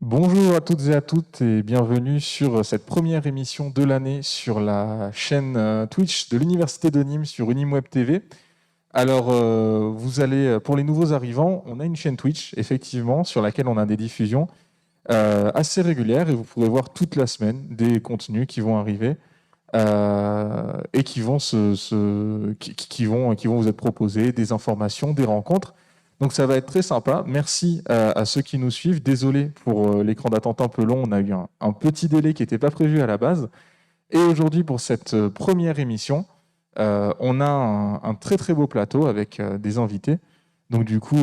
Bonjour à toutes et à toutes et bienvenue sur cette première émission de l'année sur la chaîne Twitch de l'Université de Nîmes sur Unimweb TV. Alors, vous allez, pour les nouveaux arrivants, on a une chaîne Twitch, effectivement, sur laquelle on a des diffusions assez régulières et vous pourrez voir toute la semaine des contenus qui vont arriver et qui vont, qui vont vous être proposés, des informations, des rencontres. Donc ça va être très sympa. Merci à ceux qui nous suivent. Désolé pour l'écran d'attente un peu long. On a eu un petit délai qui n'était pas prévu à la base. Et aujourd'hui, pour cette première émission, on a un très très beau plateau avec des invités. Donc du coup,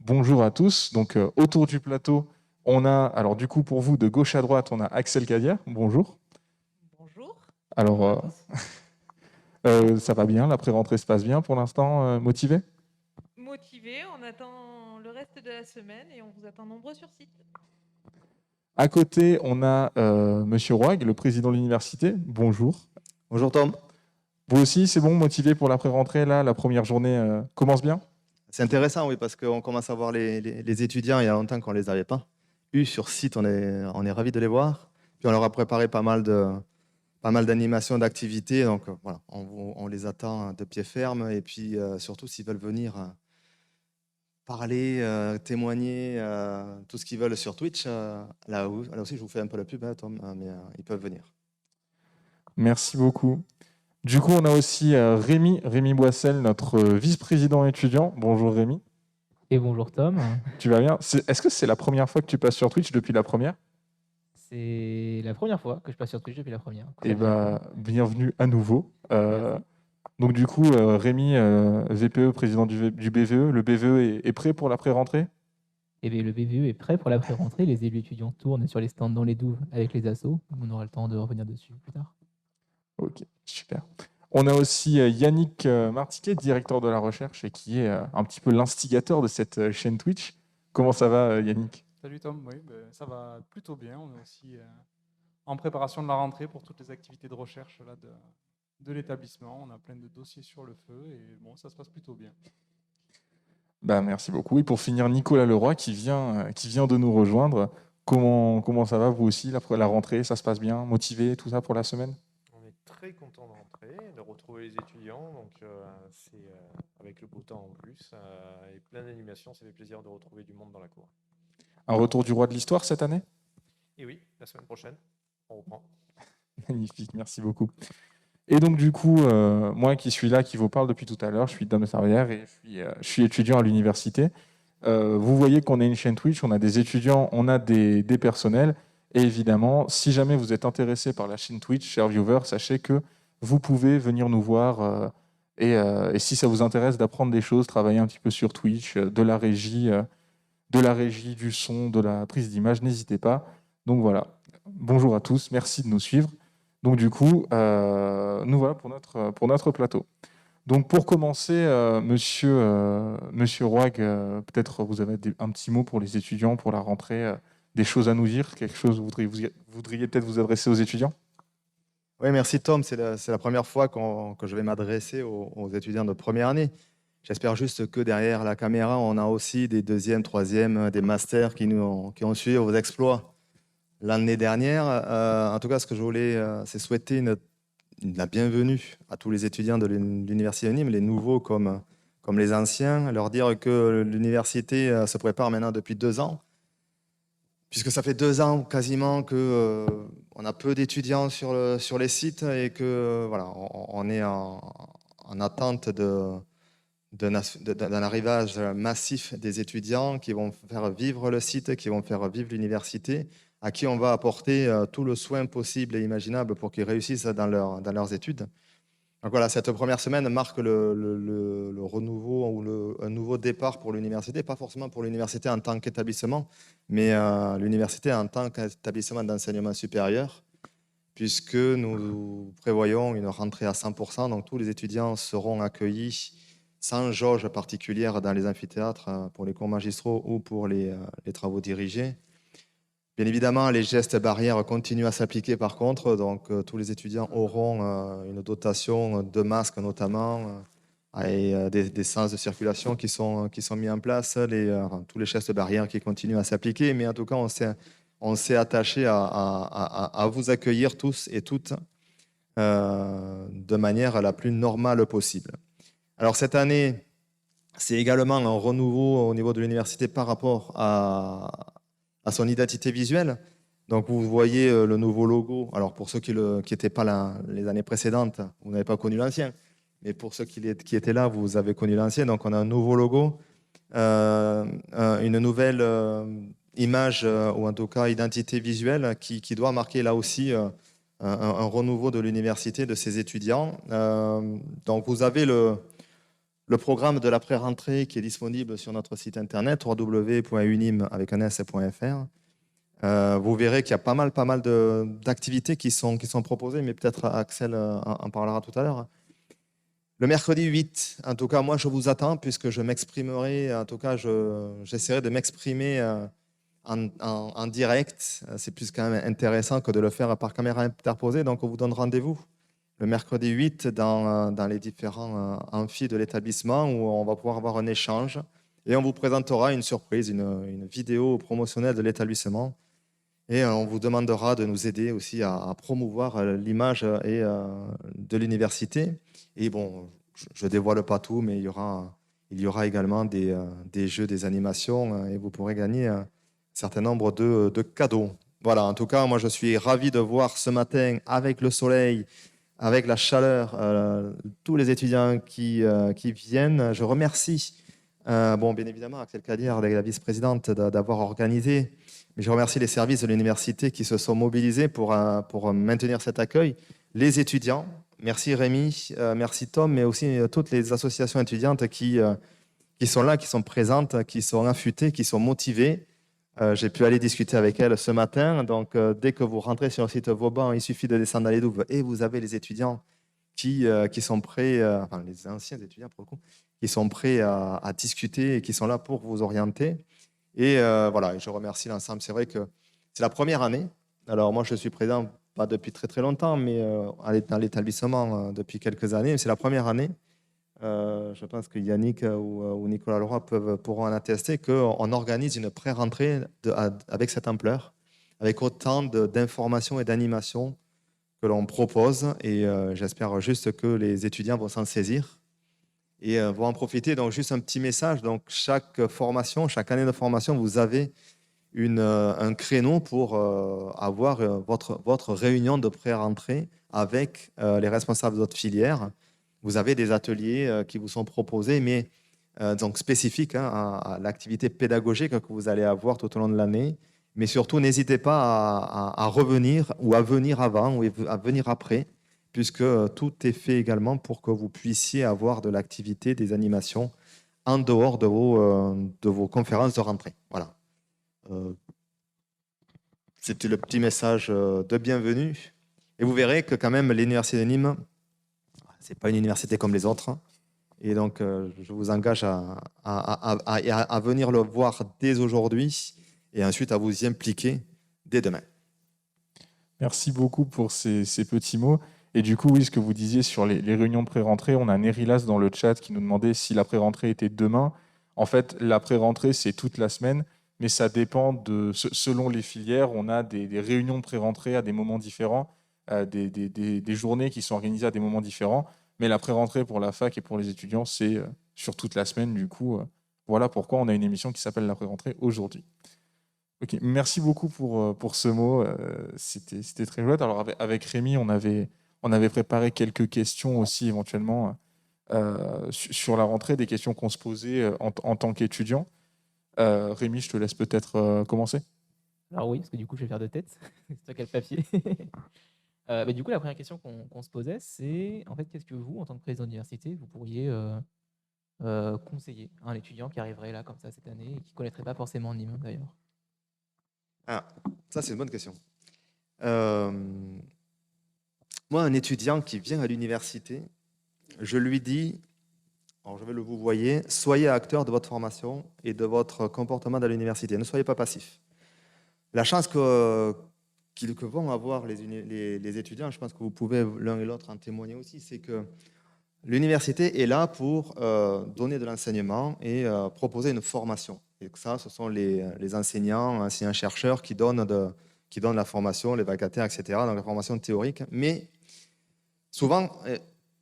bonjour à tous. Donc autour du plateau, on a, alors du coup pour vous, de gauche à droite, on a Axel Cadière. Bonjour. Bonjour, Alors, bonjour à tous. ça va bien, la pré-rentrée se passe bien pour l'instant, motivé? Motivé, on attend le reste de la semaine et on vous attend nombreux sur site. À côté, on a Monsieur Roig, le président de l'université. Bonjour. Bonjour Tom. Vous aussi, c'est bon, motivé pour la pré-rentrée, là, la première journée commence bien? C'est intéressant, oui, parce qu'on commence à voir les étudiants. Il y a longtemps qu'on ne les avait pas eus sur site. On est ravis de les voir. Puis on leur a préparé pas mal d'animations, d'activités. Donc voilà, on les attend de pied ferme. Et puis surtout, s'ils veulent venir parler, témoigner, tout ce qu'ils veulent sur Twitch, là aussi, je vous fais un peu la pub, hein, Tom, mais ils peuvent venir. Merci beaucoup. Du coup, on a aussi Rémi Boissel, notre vice-président étudiant. Bonjour Rémi, Et bonjour Tom, tu vas bien? Est-ce que c'est la première fois que tu passes sur Twitch depuis la première? c'est la première fois que je passe sur Twitch depuis la première. Eh Très bien. ben, bienvenue à nouveau. Merci. Donc du coup, Rémi, VPE, président du BVE, le BVE est prêt pour la pré-rentrée? Et bien, le BVE est prêt pour la pré-rentrée. Les élus étudiants tournent sur les stands dans les douves avec les assos. On aura le temps de revenir dessus plus tard. Ok, super. On a aussi Yannick Martiquet, directeur de la recherche et qui est un petit peu l'instigateur de cette chaîne Twitch. Comment ça va, Yannick? Salut Tom, oui, ça va plutôt bien. On est aussi en préparation de la rentrée pour toutes les activités de recherche là, de l'établissement. On a plein de dossiers sur le feu et bon, ça se passe plutôt bien. Bah, merci beaucoup. Et pour finir, Nicolas Leroy qui vient de nous rejoindre. Comment ça va, vous aussi, la rentrée? Ça se passe bien? Motivé, tout ça pour la semaine? On est très content de rentrer, de retrouver les étudiants, donc c'est avec le beau temps en plus, et plein d'animations, ça fait plaisir de retrouver du monde dans la cour. Un retour du roi de l'histoire cette année? Et oui, la semaine prochaine, on reprend. Magnifique, merci beaucoup. Et donc du coup, moi qui suis là, qui vous parle depuis tout à l'heure, je suis Dame de Sarrière et je suis étudiant à l'université. Vous voyez qu'on a une chaîne Twitch, on a des étudiants, on a des personnels. Et évidemment, si jamais vous êtes intéressé par la chaîne Twitch, chers viewers, sachez que vous pouvez venir nous voir. Et si ça vous intéresse d'apprendre des choses, travailler un petit peu sur Twitch, de la régie, du son, de la prise d'image, n'hésitez pas. Donc voilà, bonjour à tous, merci de nous suivre. Donc du coup, nous voilà pour notre plateau. Donc pour commencer, monsieur Roig, peut-être vous avez un petit mot pour les étudiants, pour la rentrée, des choses à nous dire, quelque chose que vous voudriez peut-être vous adresser aux étudiants? Oui, merci Tom. C'est la première fois que je vais m'adresser aux étudiants de première année. J'espère juste que derrière la caméra, on a aussi des deuxièmes, troisièmes, des masters qui ont suivi vos exploits l'année dernière. En tout cas, ce que je voulais, c'est souhaiter la bienvenue à tous les étudiants de l'Université de Nîmes, les nouveaux comme les anciens, leur dire que l'université se prépare maintenant depuis 2 ans, puisque ça fait 2 ans quasiment que on a peu d'étudiants sur les sites et que voilà, on est en attente d'un arrivage massif des étudiants qui vont faire vivre le site, qui vont faire vivre l'université, à qui on va apporter tout le soin possible et imaginable pour qu'ils réussissent dans leurs études. Donc voilà, cette première semaine marque le renouveau ou un nouveau départ pour l'université, pas forcément pour l'université en tant qu'établissement, mais l'université en tant qu'établissement d'enseignement supérieur, puisque nous prévoyons une rentrée à 100%, donc tous les étudiants seront accueillis sans jauge particulière dans les amphithéâtres pour les cours magistraux ou pour les travaux dirigés. Bien évidemment, les gestes barrières continuent à s'appliquer par contre, donc tous les étudiants auront une dotation de masques notamment et des sens de circulation qui sont mis en place, enfin, tous les gestes barrières qui continuent à s'appliquer, mais en tout cas on s'est attaché à vous accueillir tous et toutes de manière la plus normale possible. Alors cette année, c'est également un renouveau au niveau de l'université par rapport à son identité visuelle. Donc vous voyez le nouveau logo. Alors pour ceux qui n'étaient pas là les années précédentes, vous n'avez pas connu l'ancien. Mais pour ceux qui étaient là, vous avez connu l'ancien. Donc on a un nouveau logo, une nouvelle image, ou en tout cas identité visuelle qui doit marquer là aussi un renouveau de l'université, de ses étudiants. Donc vous avez le programme de la pré-rentrée qui est disponible sur notre site internet www.unim.fr. Vous verrez qu'il y a pas mal d'activités qui sont proposées, mais peut-être Axel en parlera tout à l'heure. Le mercredi 8, en tout cas, moi je vous attends puisque je m'exprimerai, en tout cas j'essaierai de m'exprimer en direct. C'est plus quand même intéressant que de le faire par caméra interposée, donc on vous donne rendez-vous le mercredi 8 dans les différents amphis de l'établissement où on va pouvoir avoir un échange et on vous présentera une surprise, une vidéo promotionnelle de l'établissement et on vous demandera de nous aider aussi à promouvoir l'image de l'université. Et bon, je ne dévoile pas tout, mais il y aura également des jeux, des animations et vous pourrez gagner un certain nombre de cadeaux. Voilà, en tout cas, moi je suis ravi de voir ce matin avec le soleil, avec la chaleur, tous les étudiants qui viennent. Je remercie, bien évidemment, Axel Kadir, la vice-présidente, d'avoir organisé, mais je remercie les services de l'université qui se sont mobilisés pour maintenir cet accueil. Les étudiants, merci Rémi, merci Tom, mais aussi toutes les associations étudiantes qui sont là, qui sont présentes, qui sont affûtées, qui sont motivées. J'ai pu aller discuter avec elles ce matin. Donc, dès que vous rentrez sur le site Vauban, il suffit de descendre dans les douves et vous avez les étudiants qui sont prêts, enfin les anciens étudiants pour le coup, qui sont prêts à discuter et qui sont là pour vous orienter. Et voilà, je remercie l'ensemble. C'est vrai que c'est la première année. Alors moi, je suis présent pas depuis très très longtemps, mais dans l'établissement depuis quelques années. C'est la première année. Je pense que Yannick ou Nicolas Leroy pourront en attester qu'on organise une pré-rentrée avec cette ampleur, avec autant d'informations et d'animations que l'on propose. Et j'espère juste que les étudiants vont s'en saisir et vont en profiter. Donc, juste un petit message. Donc, chaque année de formation, vous avez un créneau pour avoir votre réunion de pré-rentrée avec les responsables de votre filière. Vous avez des ateliers qui vous sont proposés, mais donc spécifiques à l'activité pédagogique que vous allez avoir tout au long de l'année. Mais surtout, n'hésitez pas à revenir ou à venir avant ou à venir après, puisque tout est fait également pour que vous puissiez avoir de l'activité, des animations en dehors de vos conférences de rentrée. Voilà. C'était le petit message de bienvenue. Et vous verrez que quand même l'Université de Nîmes, ce n'est pas une université comme les autres. Et donc, je vous engage à venir le voir dès aujourd'hui et ensuite à vous y impliquer dès demain. Merci beaucoup pour ces petits mots. Et du coup, oui, ce que vous disiez sur les réunions de pré-rentrée, on a Nerilas dans le chat qui nous demandait si la pré-rentrée était demain. En fait, la pré-rentrée, c'est toute la semaine, mais ça dépend selon les filières. On a des réunions de pré-rentrée à des moments différents, des journées qui sont organisées à des moments différents. Mais la pré-rentrée pour la fac et pour les étudiants, c'est sur toute la semaine. Du coup, voilà pourquoi on a une émission qui s'appelle la pré-rentrée aujourd'hui. Ok, merci beaucoup pour ce mot. C'était très chouette. Alors avec Rémi, on avait préparé quelques questions aussi éventuellement sur la rentrée, des questions qu'on se posait en tant qu'étudiant. Rémi, je te laisse peut-être commencer. Alors oui, parce que du coup, je vais faire de tête. C'est toi qui as le papier. Du coup, la première question qu'on se posait, c'est en fait, qu'est-ce que vous, en tant que président d'université, vous pourriez conseiller à un étudiant qui arriverait là comme ça cette année et qui ne connaîtrait pas forcément Nîmes d'ailleurs? Ah, ça, c'est une bonne question. Moi, un étudiant qui vient à l'université, je lui dis, alors je vais le vous voyez, soyez acteur de votre formation et de votre comportement dans l'université. Ne soyez pas passif. La chance que vont avoir les étudiants, je pense que vous pouvez l'un et l'autre en témoigner aussi, c'est que l'université est là pour donner de l'enseignement et proposer une formation. Et ça, ce sont les enseignants-chercheurs qui donnent la formation, les vacataires, etc., donc la formation théorique. Mais souvent,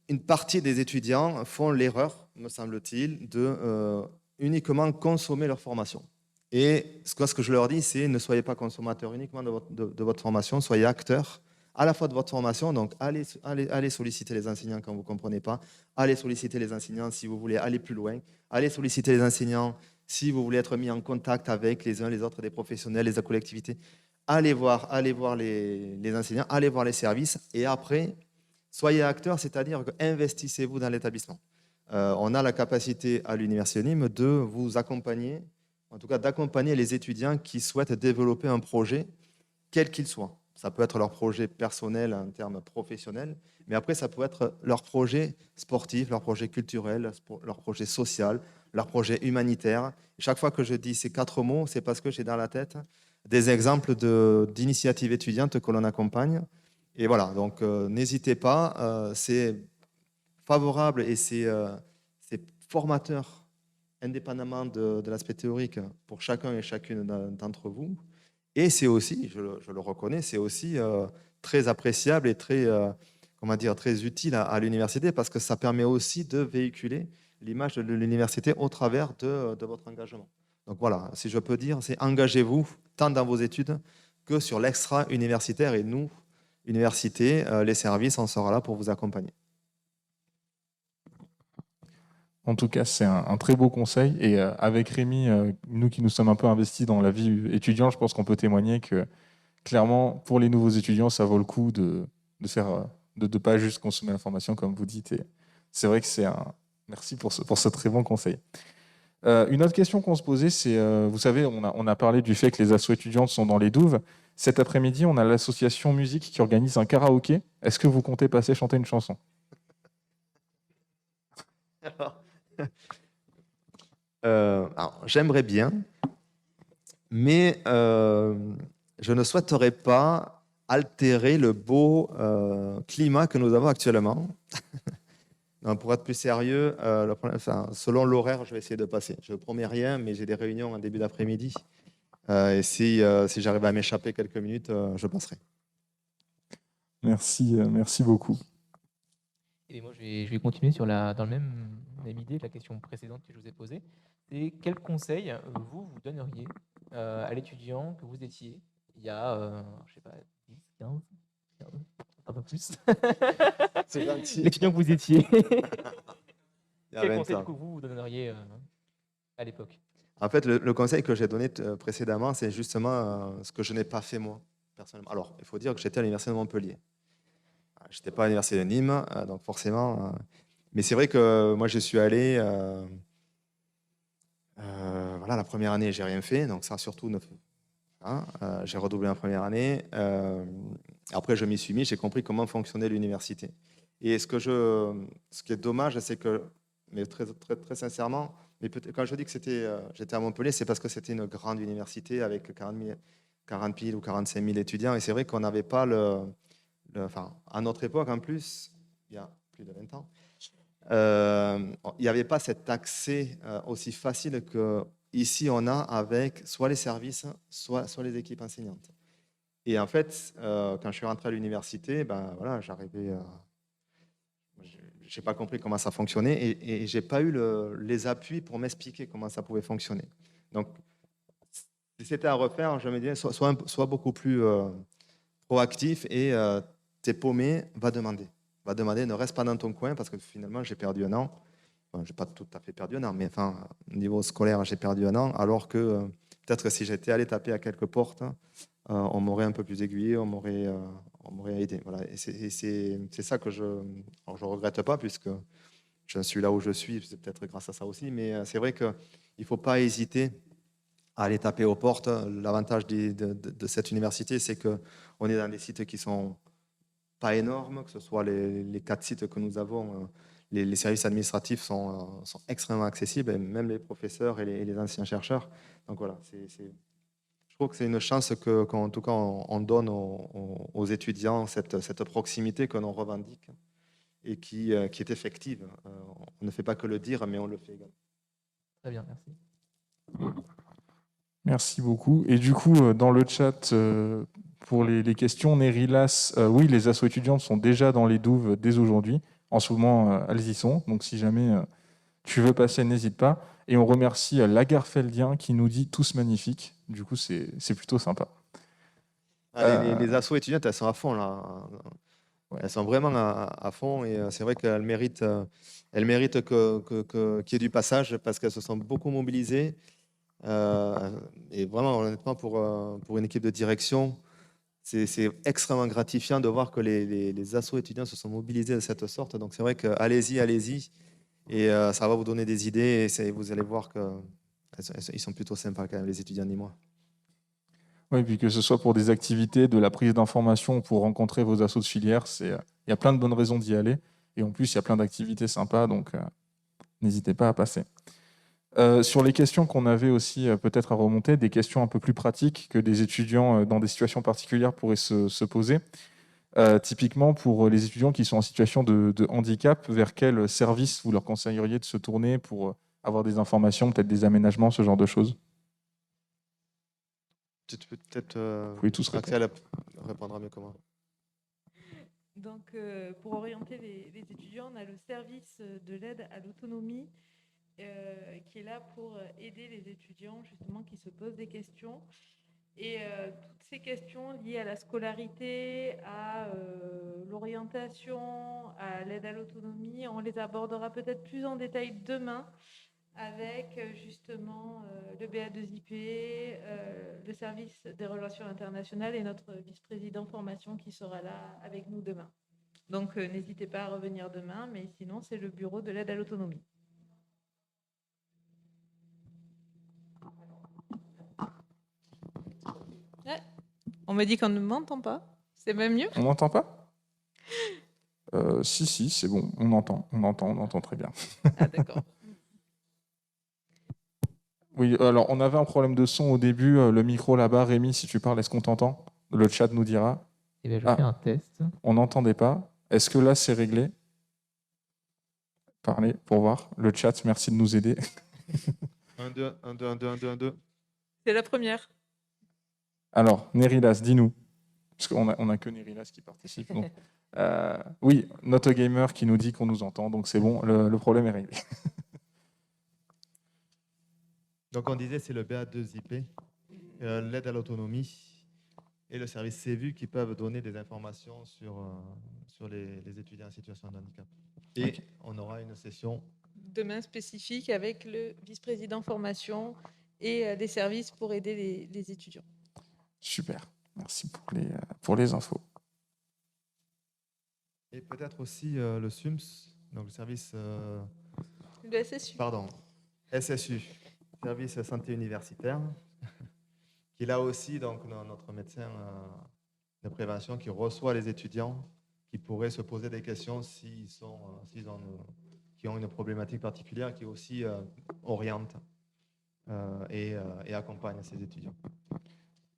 une partie des étudiants font l'erreur, me semble-t-il, de uniquement consommer leur formation. Et ce que je leur dis, c'est ne soyez pas consommateurs uniquement de votre formation, soyez acteurs à la fois de votre formation. Donc, allez solliciter les enseignants quand vous ne comprenez pas, allez solliciter les enseignants si vous voulez aller plus loin, allez solliciter les enseignants si vous voulez être mis en contact avec les uns les autres des professionnels, les collectivités. Allez voir les enseignants, allez voir les services, et après, soyez acteurs, c'est-à-dire que investissez-vous dans l'établissement. On a la capacité à l'Université de Nîmes de vous accompagner, en tout cas d'accompagner les étudiants qui souhaitent développer un projet, quel qu'il soit. Ça peut être leur projet personnel en termes professionnels, mais après, ça peut être leur projet sportif, leur projet culturel, leur projet social, leur projet humanitaire. Chaque fois que je dis ces 4 mots, c'est parce que j'ai dans la tête des exemples d'initiatives étudiantes que l'on accompagne. Et voilà, donc n'hésitez pas, c'est favorable et c'est formateur, indépendamment de l'aspect théorique, pour chacun et chacune d'entre vous. Et c'est aussi, je le reconnais, c'est aussi très appréciable et très, très utile à l'université, parce que ça permet aussi de véhiculer l'image de l'université au travers de votre engagement. Donc voilà, si je peux dire, c'est engagez-vous tant dans vos études que sur l'extra-universitaire, et nous, université, les services, on sera là pour vous accompagner. En tout cas, c'est un très beau conseil. Et avec Rémi, nous qui nous sommes un peu investis dans la vie étudiante, je pense qu'on peut témoigner que clairement, pour les nouveaux étudiants, ça vaut le coup de faire, de pas juste consommer l'information comme vous dites. Et c'est vrai que merci pour ce très bon conseil. Une autre question qu'on se posait, c'est, vous savez, on a parlé du fait que les assos étudiantes sont dans les douves. Cet après-midi, on a l'association musique qui organise un karaoké. Est-ce que vous comptez passer chanter une chanson? Alors, j'aimerais bien, mais je ne souhaiterais pas altérer le beau climat que nous avons actuellement. Non, pour être plus sérieux, selon l'horaire, je vais essayer de passer. Je ne promets rien, mais j'ai des réunions en début d'après-midi. Et si j'arrive à m'échapper quelques minutes, je passerai. Merci beaucoup. Et moi, je vais continuer dans le même idée de la question précédente que je vous ai posée. C'est quel conseil vous donneriez à l'étudiant que vous étiez il y a, je sais pas, 10, 15, un peu plus. C'est gentil. L'étudiant que vous étiez. Il y a Quel 20 conseil ans. du coup, vous donneriez à l'époque? En fait, le conseil que j'ai donné précédemment, c'est justement ce que je n'ai pas fait moi, personnellement. Alors, il faut dire que j'étais à l'Université de Montpellier. Je n'étais pas à l'Université de Nîmes, donc forcément. Mais c'est vrai que moi, je suis allé. Voilà, la première année, j'ai rien fait, donc ça surtout. J'ai redoublé la première année. Après, je m'y suis mis, j'ai compris comment fonctionnait l'université. Et ce qui est dommage, c'est que, mais très, très, très sincèrement, mais quand je dis que j'étais à Montpellier, c'est parce que c'était une grande université avec 40 000 ou 45 000 étudiants. Et c'est vrai qu'on n'avait pas enfin, à notre époque, en plus, il y a plus de 20 ans, il n'y avait pas cet accès aussi facile qu'ici on a avec soit les services, soit les équipes enseignantes. Et en fait, quand je suis rentré à l'université, ben, voilà, je n'ai pas compris comment ça fonctionnait, et je n'ai pas eu les appuis pour m'expliquer comment ça pouvait fonctionner. Donc, si c'était à refaire, je me disais, sois beaucoup plus proactif, et t'es paumé, va demander. Ne reste pas dans ton coin, parce que finalement, j'ai perdu un an. Enfin, je n'ai pas tout à fait perdu un an, mais enfin, au niveau scolaire, j'ai perdu un an, alors que peut-être que si j'étais allé taper à quelques portes, on m'aurait un peu plus aiguillé, on m'aurait aidé. Voilà. Et c'est ça que je ne regrette pas, puisque je suis là où je suis, c'est peut-être grâce à ça aussi, mais c'est vrai qu'il ne faut pas hésiter à aller taper aux portes. L'avantage de cette université, c'est qu'on est dans des sites qui ne sont pas énormes, que ce soit les 4 sites que nous avons. Les services administratifs sont extrêmement accessibles, et même les professeurs et les anciens chercheurs. Donc voilà, je trouve que c'est une chance qu'en tout cas on donne aux étudiants, cette proximité que l'on revendique et qui est effective. On ne fait pas que le dire, mais on le fait également. Très bien, merci. Merci beaucoup. Et du coup, dans le chat, pour les questions, Nerilas, oui, les assos étudiantes sont déjà dans les douves dès aujourd'hui. En ce moment, elles y sont. Donc, si jamais tu veux passer, n'hésite pas. Et on remercie Lagarfeldien qui nous dit tous magnifiques. Du coup, c'est plutôt sympa. Les assos étudiantes, elles sont à fond là. Ouais. Elles sont vraiment à fond et c'est vrai elles méritent qu'il y ait du passage parce qu'elles se sont beaucoup mobilisées. Et vraiment, honnêtement, pour une équipe de direction, c'est extrêmement gratifiant de voir que les assos étudiants se sont mobilisés de cette sorte. Donc c'est vrai que allez-y. Et ça va vous donner des idées et vous allez voir qu'ils sont plutôt sympas quand même, les étudiants nîmois. Oui, puis que ce soit pour des activités, de la prise d'informations, pour rencontrer vos assos de filière, il y a plein de bonnes raisons d'y aller. Et en plus, il y a plein d'activités sympas, donc n'hésitez pas à passer. Sur les questions qu'on avait aussi peut-être à remonter, des questions un peu plus pratiques que des étudiants dans des situations particulières pourraient se poser. Typiquement, pour les étudiants qui sont en situation de handicap, vers quel service vous leur conseilleriez de se tourner pour avoir des informations, peut-être des aménagements, ce genre de choses? Tu peux peut-être. Vous pouvez tous répondre. Axel répondra mieux que moi. Donc, pour orienter les étudiants, on a le service de l'aide à l'autonomie qui est là pour aider les étudiants justement qui se posent des questions. Et toutes ces questions liées à la scolarité, à l'orientation, à l'aide à l'autonomie, on les abordera peut-être plus en détail demain avec justement le BA2IP, le service des relations internationales et notre vice-président formation qui sera là avec nous demain. Donc n'hésitez pas à revenir demain, mais sinon c'est le bureau de l'aide à l'autonomie. Ouais. On me dit qu'on ne m'entend pas. C'est même mieux. On n'entend pas? Si, c'est bon, on entend très bien. Ah d'accord. Oui, alors on avait un problème de son au début, le micro là-bas, Rémi, si tu parles, est-ce qu'on t'entend? Le chat nous dira. Eh bien, je Ah. fais un test. On n'entendait pas. Est-ce que là, c'est réglé? Parlez pour voir. Le chat, merci de nous aider. 1, 2, 1, 2, 1, 2, 1, 2, 1, 2. C'est la première. Alors, Nerilas, dis-nous. Parce qu'on a que Nerilas qui participe. Donc, oui, Not Gamer qui nous dit qu'on nous entend. Donc, c'est bon, le problème est réglé. Donc on disait c'est le BA2IP, l'aide à l'autonomie et le service CVU qui peuvent donner des informations sur les étudiants en situation de handicap. Et Ok. on aura une session Demain spécifique avec le vice-président formation et des services pour aider les étudiants. Super. Merci pour les infos. et peut-être aussi le SUMS, donc le service Le SSU. pardon, SSU, service santé universitaire, qui est là aussi donc notre médecin de prévention qui reçoit les étudiants qui pourraient se poser des questions qui ont une problématique particulière, qui aussi oriente et accompagne ces étudiants.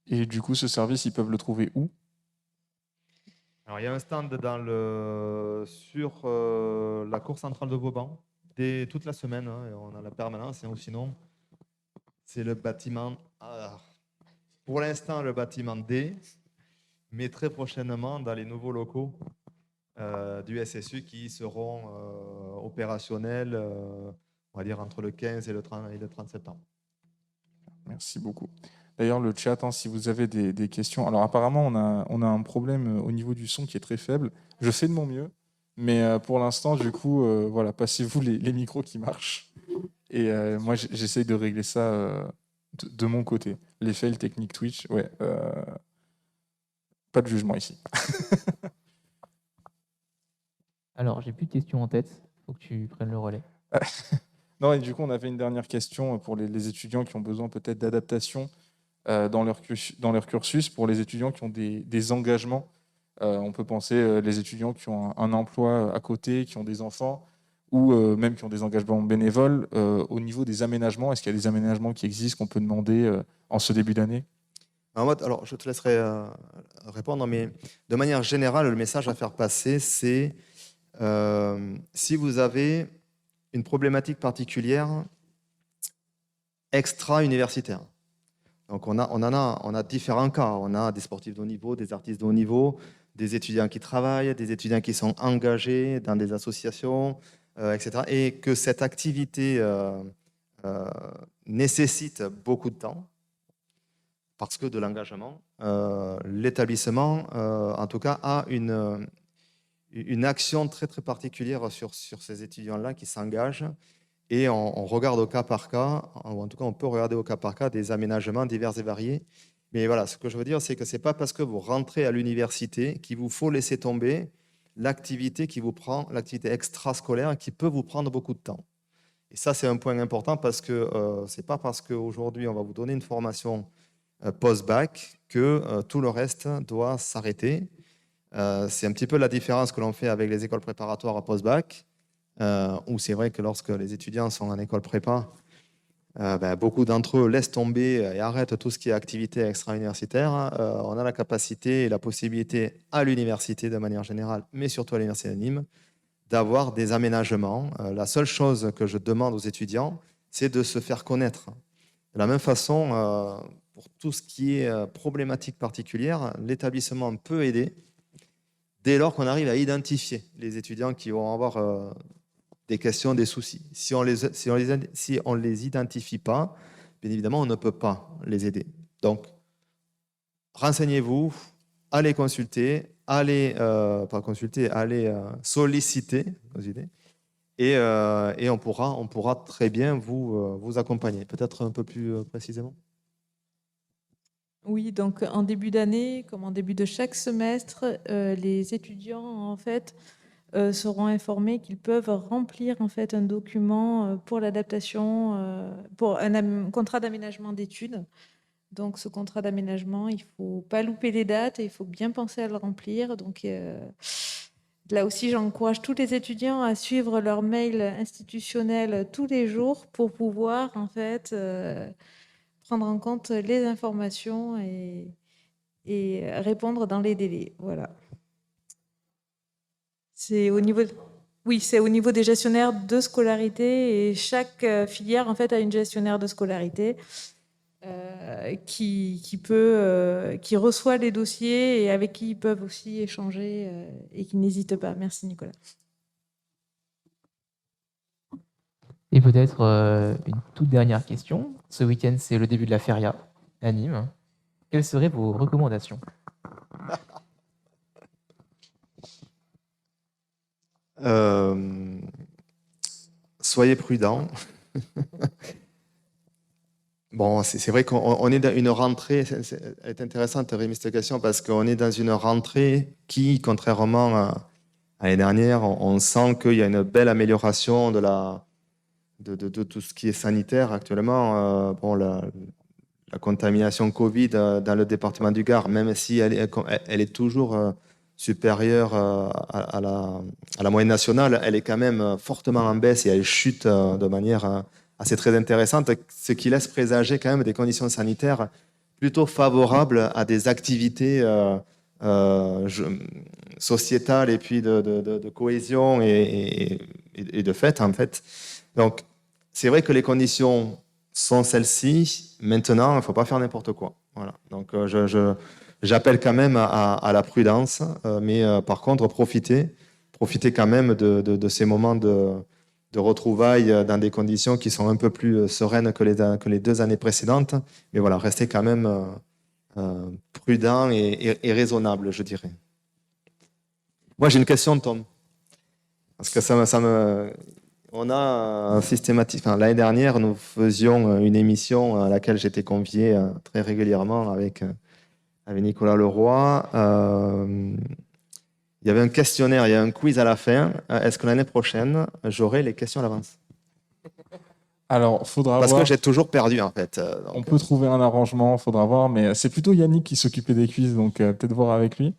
Et du coup, ce service, ils peuvent le trouver où? Alors, il y a un stand sur la cour centrale de Vauban toute la semaine, hein, et on a la permanence, ou sinon, c'est le bâtiment, pour l'instant, le bâtiment D, mais très prochainement dans les nouveaux locaux du SSU qui seront opérationnels, on va dire, entre le 15 et le 30 septembre. Merci beaucoup. D'ailleurs, le chat, si vous avez des questions. Alors, apparemment, on a un problème au niveau du son qui est très faible. Je fais de mon mieux, mais pour l'instant, du coup, voilà, passez-vous les micros qui marchent. Et moi, j'essaye de régler ça de mon côté. Les fails techniques Twitch, ouais. Pas de jugement ici. Alors, j'ai plus de questions en tête. Il faut que tu prennes le relais. Non, et du coup, on avait une dernière question pour les étudiants qui ont besoin peut-être d'adaptation dans leur cursus, pour les étudiants qui ont des engagements. On peut penser les étudiants qui ont un emploi à côté, qui ont des enfants, ou même qui ont des engagements bénévoles. Au niveau des aménagements, est-ce qu'il y a des aménagements qui existent qu'on peut demander en ce début d'année? Alors, je te laisserai répondre, mais de manière générale, le message à faire passer, c'est si vous avez une problématique particulière extra-universitaire, Donc on a différents cas. On a des sportifs de haut niveau, des artistes de haut niveau, des étudiants qui travaillent, des étudiants qui sont engagés dans des associations, etc. Et que cette activité nécessite beaucoup de temps parce que de l'engagement. L'établissement, en tout cas, a une action très, très particulière sur ces étudiants-là qui s'engagent. Et on regarde au cas par cas, ou en tout cas, on peut regarder au cas par cas des aménagements divers et variés. Mais voilà, ce que je veux dire, c'est que ce n'est pas parce que vous rentrez à l'université qu'il vous faut laisser tomber l'activité l'activité extrascolaire qui peut vous prendre beaucoup de temps. Et ça, c'est un point important parce que ce n'est pas parce qu'aujourd'hui, on va vous donner une formation post-bac que tout le reste doit s'arrêter. C'est un petit peu la différence que l'on fait avec les écoles préparatoires à post-bac, où c'est vrai que lorsque les étudiants sont en école prépa, beaucoup d'entre eux laissent tomber et arrêtent tout ce qui est activité extra-universitaire. On a la capacité et la possibilité à l'université de manière générale, mais surtout à l'université de Nîmes, d'avoir des aménagements. La seule chose que je demande aux étudiants, c'est de se faire connaître. De la même façon, pour tout ce qui est problématique particulière, l'établissement peut aider dès lors qu'on arrive à identifier les étudiants qui vont avoir des questions, des soucis. Si on les identifie pas, bien évidemment, on ne peut pas les aider. Donc, renseignez-vous, allez consulter, allez solliciter et on pourra très bien vous accompagner. Peut-être un peu plus précisément. Oui, donc en début d'année, comme en début de chaque semestre, les étudiants en fait seront informés qu'ils peuvent remplir en fait un document pour l'adaptation, pour un contrat d'aménagement d'études. Donc ce contrat d'aménagement, il faut pas louper les dates et il faut bien penser à le remplir. Donc là aussi, j'encourage tous les étudiants à suivre leur mail institutionnel tous les jours pour pouvoir en fait prendre en compte les informations et répondre dans les délais. Voilà. C'est au niveau, oui, c'est au niveau des gestionnaires de scolarité et chaque filière en fait a une gestionnaire de scolarité qui reçoit les dossiers et avec qui ils peuvent aussi échanger et qui n'hésite pas. Merci Nicolas. Et peut-être une toute dernière question. Ce week-end, c'est le début de la feria à Nîmes. Quelles seraient vos recommandations? Soyez prudents. Bon, c'est vrai qu'on est dans une rentrée, elle est intéressante, Rémi, cette question, parce qu'on est dans une rentrée qui, contrairement à l'année dernière, on sent qu'il y a une belle amélioration de tout ce qui est sanitaire actuellement. La contamination Covid dans le département du Gard, même si elle est toujours supérieure à la moyenne nationale, elle est quand même fortement en baisse et elle chute de manière assez très intéressante, ce qui laisse présager quand même des conditions sanitaires plutôt favorables à des activités sociétales et puis de cohésion et de fête, en fait. Donc, c'est vrai que les conditions sont celles-ci. Maintenant, il ne faut pas faire n'importe quoi. Voilà. Donc, j'appelle quand même à la prudence, mais par contre, profitez quand même de ces moments de retrouvailles dans des conditions qui sont un peu plus sereines que les 2 années précédentes. Mais voilà, restez quand même prudent et raisonnable, je dirais. Moi, j'ai une question, Tom. Parce que on a systématiquement. L'année dernière, nous faisions une émission à laquelle j'étais convié très régulièrement avec Nicolas Leroy. Il y avait un questionnaire, il y a un quiz à la fin. Est-ce que l'année prochaine, j'aurai les questions à l'avance? Alors, faudra Parce voir. que j'ai toujours perdu, en fait. On peut trouver un arrangement, faudra voir, mais c'est plutôt Yannick qui s'occupait des quiz, donc peut-être voir avec lui.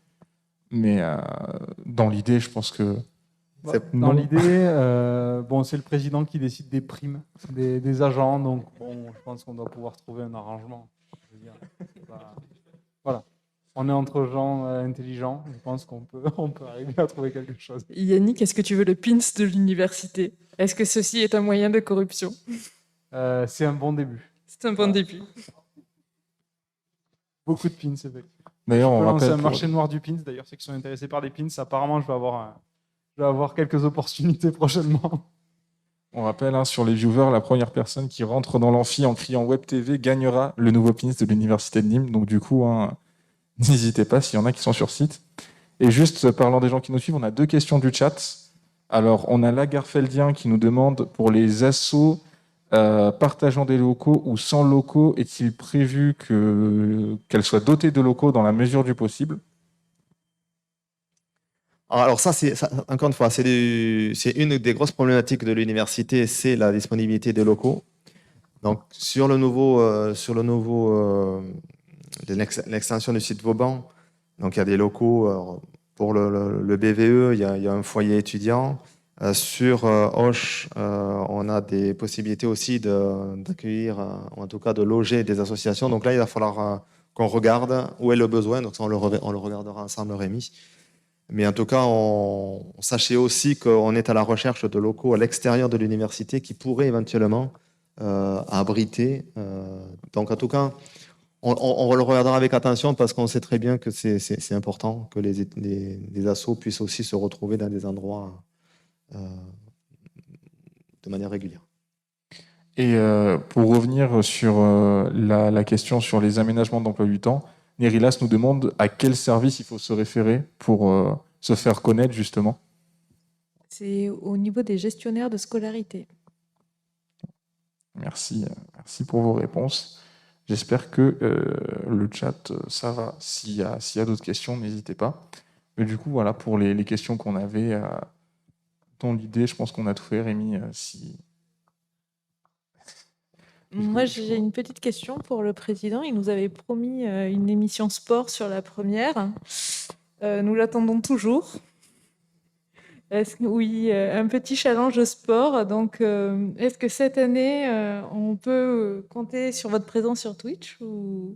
Mais dans l'idée, je pense que Dans non. l'idée, c'est le président qui décide des primes des agents, donc je pense qu'on doit pouvoir trouver un arrangement. Je veux dire, voilà. On est entre gens intelligents, je pense qu'on peut arriver à trouver quelque chose. Yannick, est-ce que tu veux le pins de l'université? Est-ce que ceci est un moyen de corruption? C'est un bon début. C'est un bon début. Beaucoup de pins, effectivement. D'ailleurs, On on peut lancer rappelle un pour- marché noir du pins. D'ailleurs, ceux qui sont intéressés par des pins, apparemment, je vais avoir quelques opportunités prochainement. On rappelle hein, sur les viewers, la première personne qui rentre dans l'amphi en criant Web TV gagnera le nouveau pins de l'Université de Nîmes. Donc du coup, hein, n'hésitez pas s'il y en a qui sont sur site. Et juste parlant des gens qui nous suivent, on a 2 questions du chat. Alors, on a Lagarfeldien qui nous demande pour les assos partageant des locaux ou sans locaux, est-il prévu qu'elles soient dotées de locaux dans la mesure du possible? Alors encore une fois, c'est une des grosses problématiques de l'université, c'est la disponibilité des locaux. Donc sur l'extension du site Vauban, donc il y a des locaux pour le BVE, il y a un foyer étudiant. Sur Auch, on a des possibilités aussi d'accueillir, ou en tout cas de loger des associations. Donc là, il va falloir qu'on regarde où est le besoin. Donc ça, on le regardera ensemble, Rémi. Mais en tout cas, sachez aussi qu'on est à la recherche de locaux à l'extérieur de l'université qui pourraient éventuellement abriter. Donc en tout cas, on le regardera avec attention parce qu'on sait très bien que c'est important que les assos puissent aussi se retrouver dans des endroits de manière régulière. Et pour revenir sur la question sur les aménagements d'emploi du temps, Nerilas nous demande à quel service il faut se référer pour se faire connaître justement. C'est au niveau des gestionnaires de scolarité. Merci pour vos réponses. J'espère que le chat, ça va. S'il y a d'autres questions, n'hésitez pas. Mais du coup, voilà, pour les questions qu'on avait, dans l'idée, je pense qu'on a tout fait, Rémi. Moi, j'ai une petite question pour le président. Il nous avait promis une émission sport sur la première. Nous l'attendons toujours. Oui, un petit challenge sport. Donc, est-ce que cette année, on peut compter sur votre présence sur Twitch ou...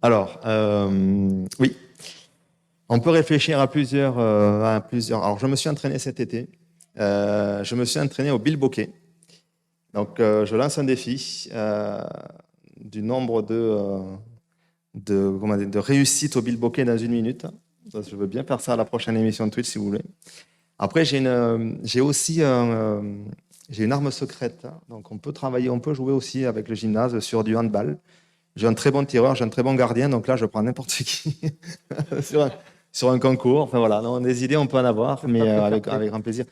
Alors, oui, on peut réfléchir à plusieurs. Alors, je me suis entraîné cet été. Je me suis entraîné au bilboquet. Donc, je lance un défi du nombre de réussites au bilboquet dans 1 minute. Ça, je veux bien faire ça à la prochaine émission de Twitch, si vous voulez. Après, j'ai aussi j'ai une arme secrète. Donc, on peut jouer aussi avec le gymnase sur du handball. J'ai un très bon tireur, j'ai un très bon gardien. Donc là, je prends n'importe qui sur un concours. Enfin, voilà, non, des idées, on peut en avoir, mais avec grand plaisir.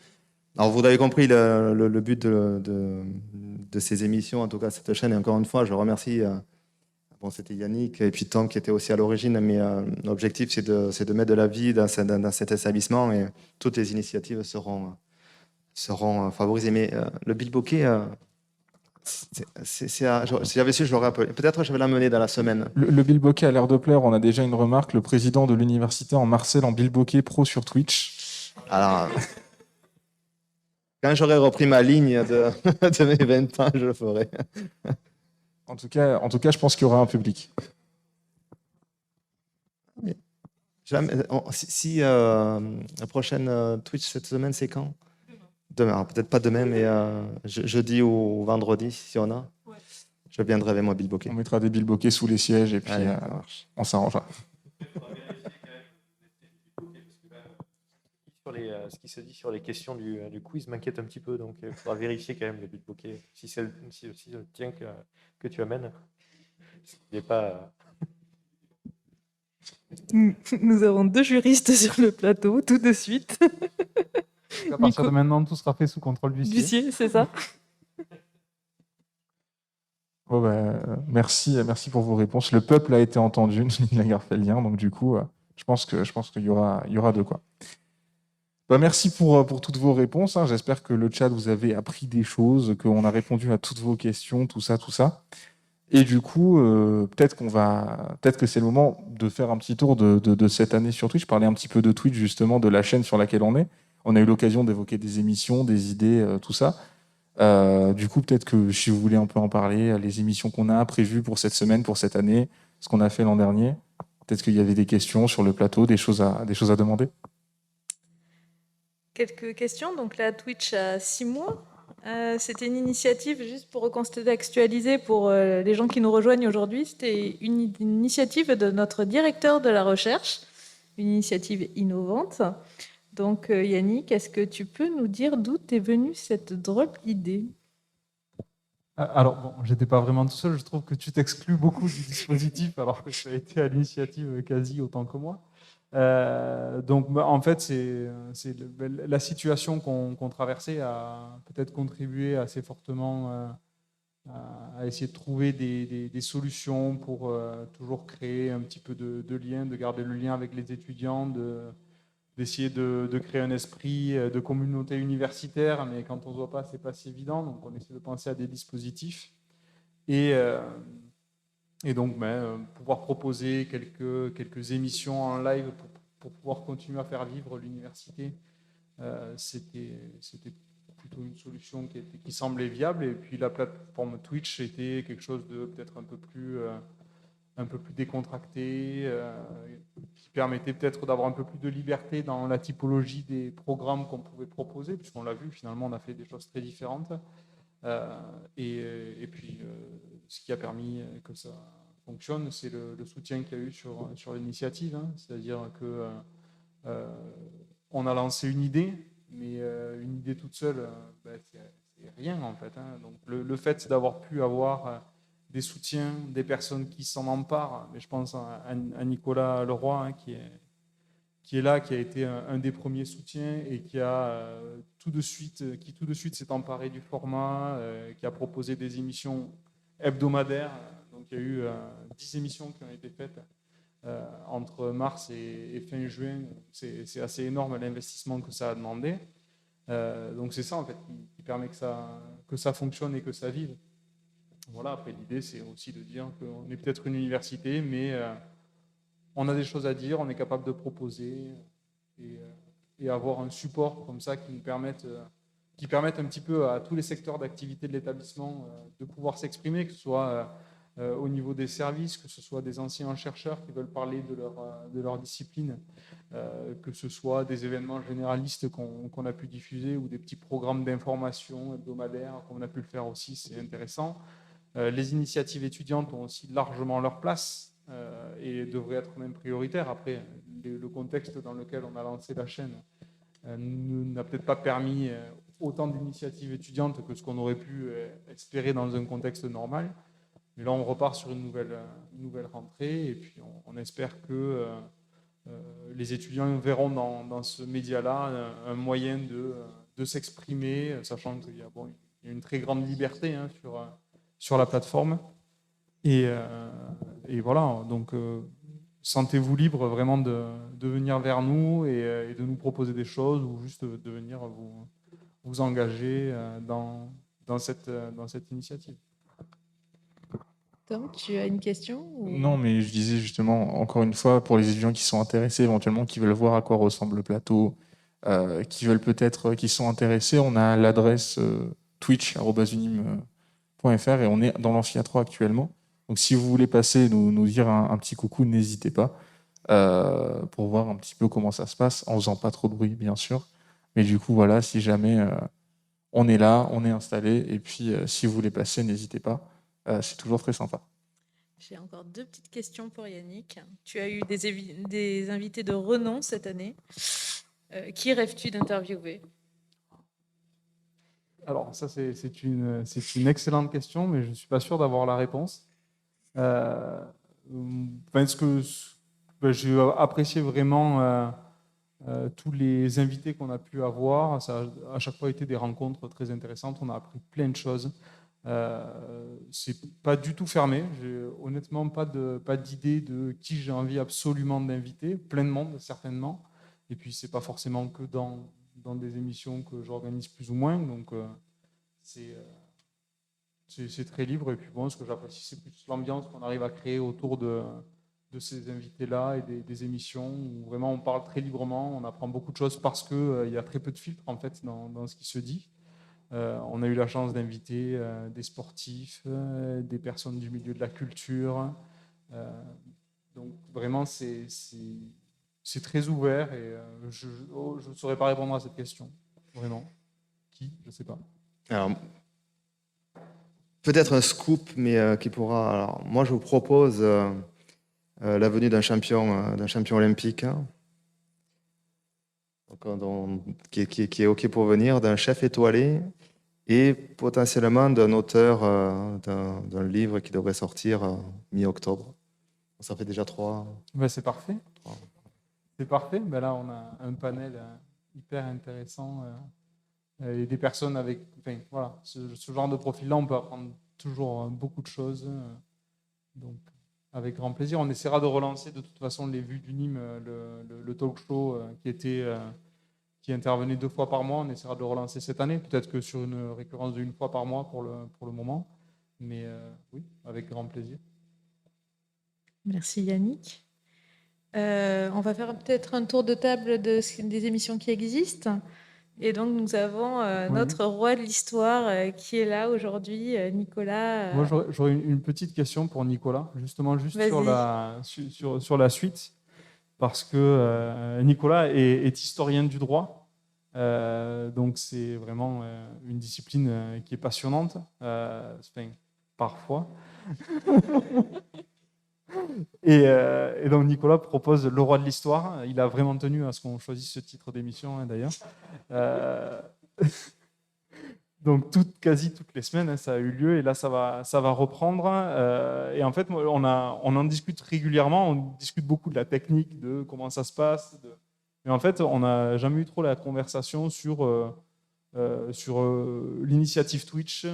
Alors, vous avez compris le but de ces émissions, en tout cas cette chaîne. Et encore une fois, je remercie. C'était Yannick et puis Tom qui étaient aussi à l'origine, mais l'objectif, c'est de mettre de la vie dans cet établissement et toutes les initiatives seront favorisées. Mais le bilboquet, si j'avais su, je l'aurais appelé. Peut-être je vais l'amener dans la semaine. Le bilboquet a l'air de plaire. On a déjà une remarque. Le président de l'université en Marcel en bilboquet pro sur Twitch. Alors, quand j'aurai repris ma ligne de mes 20 ans, je le ferai. En tout cas, je pense qu'il y aura un public. Si la prochaine Twitch cette semaine, c'est quand? Demain. Alors, peut-être pas demain, mais jeudi ou vendredi, si on a. Ouais. Je viendrai avec moi bilboquet. On mettra des bilboquets sous les sièges et puis allez, on s'arrangera. Ce qui se dit sur les questions du quiz m'inquiète un petit peu, donc il faudra vérifier quand même les bilboquets, si c'est le tien que tu amènes. Il n'est pas... Nous avons 2 juristes sur le plateau, tout de suite. À partir de maintenant, tout sera fait sous contrôle d'huissier. D'huissier, c'est ça. Bon, merci pour vos réponses. Le peuple a été entendu, nous Lagarfeldien, donc du coup, je pense qu'il y aura de quoi. Merci pour toutes vos réponses. Hein. J'espère que le chat, vous avez appris des choses, qu'on a répondu à toutes vos questions, tout ça. Et du coup, peut-être que c'est le moment de faire un petit tour de cette année sur Twitch, parler un petit peu de Twitch, justement, de la chaîne sur laquelle on est. On a eu l'occasion d'évoquer des émissions, des idées, tout ça. Du coup, peut-être que si vous voulez un peu en parler, les émissions qu'on a prévues pour cette semaine, pour cette année, ce qu'on a fait l'an dernier, peut-être qu'il y avait des questions sur le plateau, des choses à demander. Quelques questions. Donc là, Twitch a 6 mois. C'était une initiative, juste pour recontextualiser pour les gens qui nous rejoignent aujourd'hui, c'était une initiative de notre directeur de la recherche, une initiative innovante. Donc Yannick, est-ce que tu peux nous dire d'où est venue cette drôle d'idée? Alors, bon, j'étais pas vraiment tout seul, je trouve que tu t'exclus beaucoup du dispositif, alors que ça a été à l'initiative quasi autant que moi. Donc, en fait, la situation qu'on traversait a peut-être contribué assez fortement à essayer de trouver des solutions pour toujours créer un petit peu de lien, de garder le lien avec les étudiants, d'essayer de créer un esprit de communauté universitaire, mais quand on ne se voit pas, c'est pas si évident. Donc, on essaie de penser à des dispositifs et, euh, et donc pouvoir proposer quelques émissions en live pour pouvoir continuer à faire vivre l'université. C'était plutôt une solution qui semblait viable. Et puis la plateforme Twitch était quelque chose de peut-être un peu plus décontracté, qui permettait peut-être d'avoir un peu plus de liberté dans la typologie des programmes qu'on pouvait proposer, puisqu'on l'a vu, finalement, on a fait des choses très différentes. Et puis, ce qui a permis que ça fonctionne, c'est le soutien qu'il y a eu sur l'initiative. Hein. C'est-à-dire que on a lancé une idée, mais une idée toute seule, c'est rien en fait. Hein. Donc le fait d'avoir pu avoir des soutiens, des personnes qui s'en emparent, mais je pense à Nicolas Leroy hein, qui est là, qui a été un des premiers soutiens et qui a tout de suite s'est emparé du format, qui a proposé des émissions hebdomadaires. Donc il y a eu 10 émissions qui ont été faites entre mars et fin juin. C'est assez énorme l'investissement que ça a demandé. Donc c'est ça en fait qui permet que ça fonctionne et que ça vive. Voilà, après l'idée c'est aussi de dire qu'on est peut-être une université, mais on a des choses à dire, on est capable de proposer et avoir un support comme ça qui nous permette un petit peu à tous les secteurs d'activité de l'établissement de pouvoir s'exprimer, que ce soit au niveau des services, que ce soit des anciens chercheurs qui veulent parler de leur discipline, que ce soit des événements généralistes qu'on a pu diffuser ou des petits programmes d'information hebdomadaires qu'on a pu le faire aussi, c'est intéressant. Les initiatives étudiantes ont aussi largement leur place et devraient être même prioritaires. Après, le contexte dans lequel on a lancé la chaîne n'a peut-être pas permis autant d'initiatives étudiantes que ce qu'on aurait pu espérer dans un contexte normal. Mais là, on repart sur une nouvelle rentrée et puis on espère que les étudiants verront dans ce média-là un moyen de s'exprimer, sachant qu'il y a une très grande liberté hein, sur la plateforme. Et voilà, donc sentez-vous libre vraiment de venir vers nous et de nous proposer des choses ou juste de venir vous engager dans cette initiative. Tom, tu as une question ou... Non, mais je disais justement, encore une fois, pour les étudiants qui sont intéressés, éventuellement, qui veulent voir à quoi ressemble le plateau, qui veulent peut-être, qui sont intéressés, on a l'adresse twitch@unim.fr et on est dans l'Amphi3 actuellement. Donc si vous voulez passer nous dire un petit coucou, n'hésitez pas pour voir un petit peu comment ça se passe, en faisant pas trop de bruit, bien sûr. Mais du coup, voilà, si jamais on est là, on est installé, et puis si vous voulez passer, n'hésitez pas. C'est toujours très sympa. J'ai encore deux petites questions pour Yannick. Tu as eu des invités de renom cette année. Qui rêves-tu d'interviewer? Alors ça, c'est une excellente question, mais je ne suis pas sûr d'avoir la réponse. J'ai apprécié vraiment tous les invités qu'on a pu avoir. Ça a à chaque fois été des rencontres très intéressantes. On a appris plein de choses. C'est pas du tout fermé. J'ai honnêtement pas d'idée de qui j'ai envie absolument d'inviter. Plein de monde, certainement. Et puis, c'est pas forcément que dans des émissions que j'organise plus ou moins. Donc, c'est très libre. Et puis, bon, ce que j'apprécie, c'est plus l'ambiance qu'on arrive à créer autour de ces invités-là et des émissions où vraiment on parle très librement. On apprend beaucoup de choses parce qu'il y a très peu de filtres, en fait, dans ce qui se dit. On a eu la chance d'inviter des sportifs, des personnes du milieu de la culture. Donc vraiment, c'est très ouvert et je ne saurais pas répondre à cette question. Vraiment. Qui? Je ne sais pas. Alors, peut-être un scoop, mais qui pourra. Alors, moi, je vous propose la venue d'un champion olympique, hein, qui est OK pour venir, d'un chef étoilé et potentiellement d'un auteur d'un livre qui devrait sortir mi-octobre. Ça fait déjà trois. Ben, c'est parfait. trois- C'est parfait. Ben là, on a un panel hyper intéressant et des personnes avec. Enfin, voilà, ce genre de profil-là, on peut apprendre toujours beaucoup de choses. Donc, avec grand plaisir. On essaiera de relancer de toute façon les vues du Nîmes, le talk show qui intervenait 2 fois par mois. On essaiera de le relancer cette année, peut-être que sur une récurrence de 1 fois par mois pour le moment. Mais oui, avec grand plaisir. Merci Yannick. On va faire peut-être un tour de table des émissions qui existent. Et donc, nous avons Oui. notre roi de l'histoire qui est là aujourd'hui, Nicolas. Moi, j'aurais une petite question pour Nicolas, justement, juste Vas-y. sur la suite, parce que Nicolas est historien du droit. Donc, c'est vraiment une discipline qui est passionnante, enfin, parfois. Et donc, Nicolas propose le roi de l'histoire. Il a vraiment tenu à ce qu'on choisisse ce titre d'émission, hein, d'ailleurs. Donc, quasi toutes les semaines, hein, ça a eu lieu et là, ça va reprendre. Et en fait, on en discute régulièrement. On discute beaucoup de la technique, de comment ça se passe. Mais en fait, on n'a jamais eu trop la conversation sur l'initiative Twitch.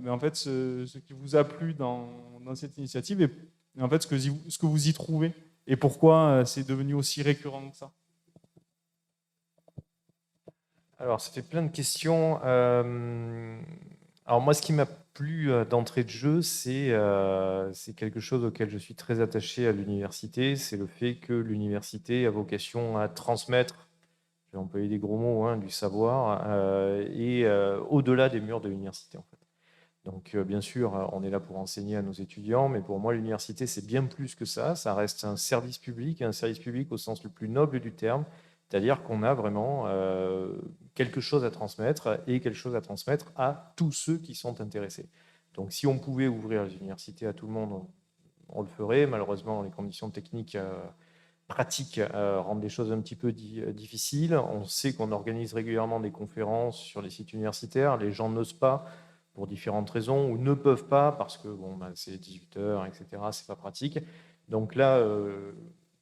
Mais en fait, ce qui vous a plu dans cette initiative et en fait, ce que vous y trouvez et pourquoi c'est devenu aussi récurrent que ça. Alors, ça fait plein de questions. Alors moi, ce qui m'a plu d'entrée de jeu, c'est quelque chose auquel je suis très attaché à l'université. C'est le fait que l'université a vocation à transmettre, je vais employer des gros mots, hein, du savoir, et au-delà des murs de l'université, en fait. Donc, bien sûr, on est là pour enseigner à nos étudiants, mais pour moi, l'université, c'est bien plus que ça. Ça reste un service public au sens le plus noble du terme, c'est-à-dire qu'on a vraiment quelque chose à transmettre et quelque chose à transmettre à tous ceux qui sont intéressés. Donc, si on pouvait ouvrir les universités à tout le monde, on le ferait. Malheureusement, les conditions techniques pratiques rendent les choses un petit peu difficiles. On sait qu'on organise régulièrement des conférences sur les sites universitaires. Les gens n'osent pas pour différentes raisons, ou ne peuvent pas parce que bon, bah, c'est 18h, etc. C'est pas pratique. Donc là,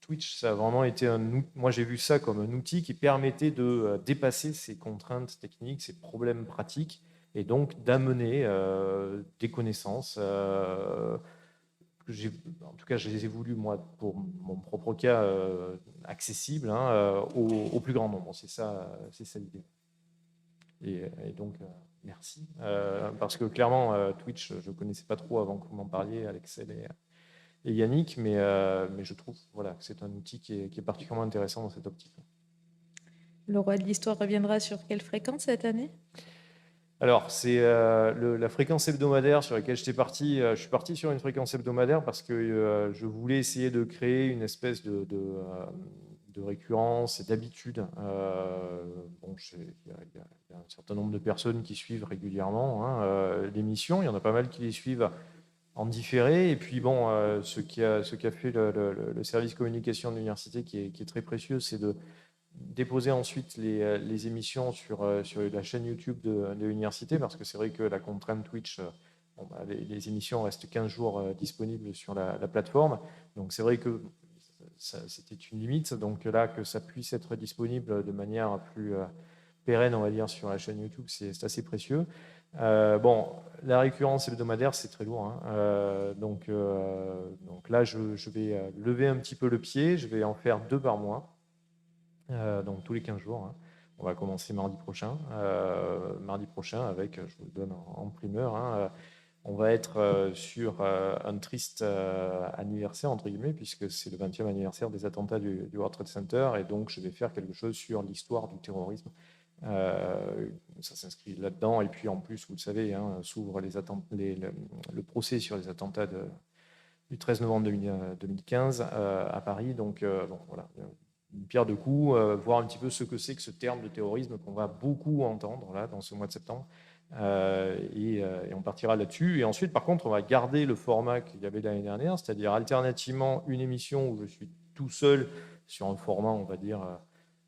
Twitch, ça a vraiment été moi j'ai vu ça comme un outil qui permettait de dépasser ces contraintes techniques, ces problèmes pratiques, et donc d'amener des connaissances. En tout cas, je les ai voulu, moi, pour mon propre cas, accessibles, hein, au plus grand nombre. C'est ça l'idée. Et donc, merci. Parce que clairement, Twitch, je ne connaissais pas trop avant que vous m'en parliez, Alexel et Yannick, mais je trouve voilà, que c'est un outil qui est particulièrement intéressant dans cette optique. Le roi de l'histoire reviendra sur quelle fréquence cette année? Alors, c'est la fréquence hebdomadaire sur laquelle j'étais parti. Je suis parti sur une fréquence hebdomadaire parce que je voulais essayer de créer une espèce de récurrence et d'habitude. Bon, il y a un certain nombre de personnes qui suivent régulièrement, hein, l'émission. Il y en a pas mal qui les suivent en différé. Et puis, bon, ce qu'a fait le service communication de l'université, qui est très précieux, c'est de déposer ensuite les émissions sur la chaîne YouTube de l'université, parce que c'est vrai que la contrainte Twitch, bon, bah, les émissions restent 15 jours disponibles sur la plateforme. Donc c'est vrai que c'était une limite. Donc là, que ça puisse être disponible de manière plus pérenne, on va dire, sur la chaîne YouTube, c'est assez précieux. Bon, la récurrence hebdomadaire, c'est très lourd, hein. Donc là, je vais lever un petit peu le pied. Je vais en faire 2 par mois. Donc tous les 15 jours. Hein. On va commencer mardi prochain. Mardi prochain avec, je vous le donne en primeur, hein, on va être sur un triste anniversaire, entre guillemets, puisque c'est le 20e anniversaire des attentats du World Trade Center, et donc je vais faire quelque chose sur l'histoire du terrorisme. Ça s'inscrit là-dedans, et puis en plus, vous le savez, hein, s'ouvre le procès sur les attentats du 13 novembre 2015 à Paris. Donc bon, voilà, une pierre de coups, voir un petit peu ce que c'est que ce terme de terrorisme qu'on va beaucoup entendre là dans ce mois de septembre. Et on partira là-dessus. Et ensuite, par contre, on va garder le format qu'il y avait l'année dernière, c'est-à-dire alternativement une émission où je suis tout seul sur un format, on va dire,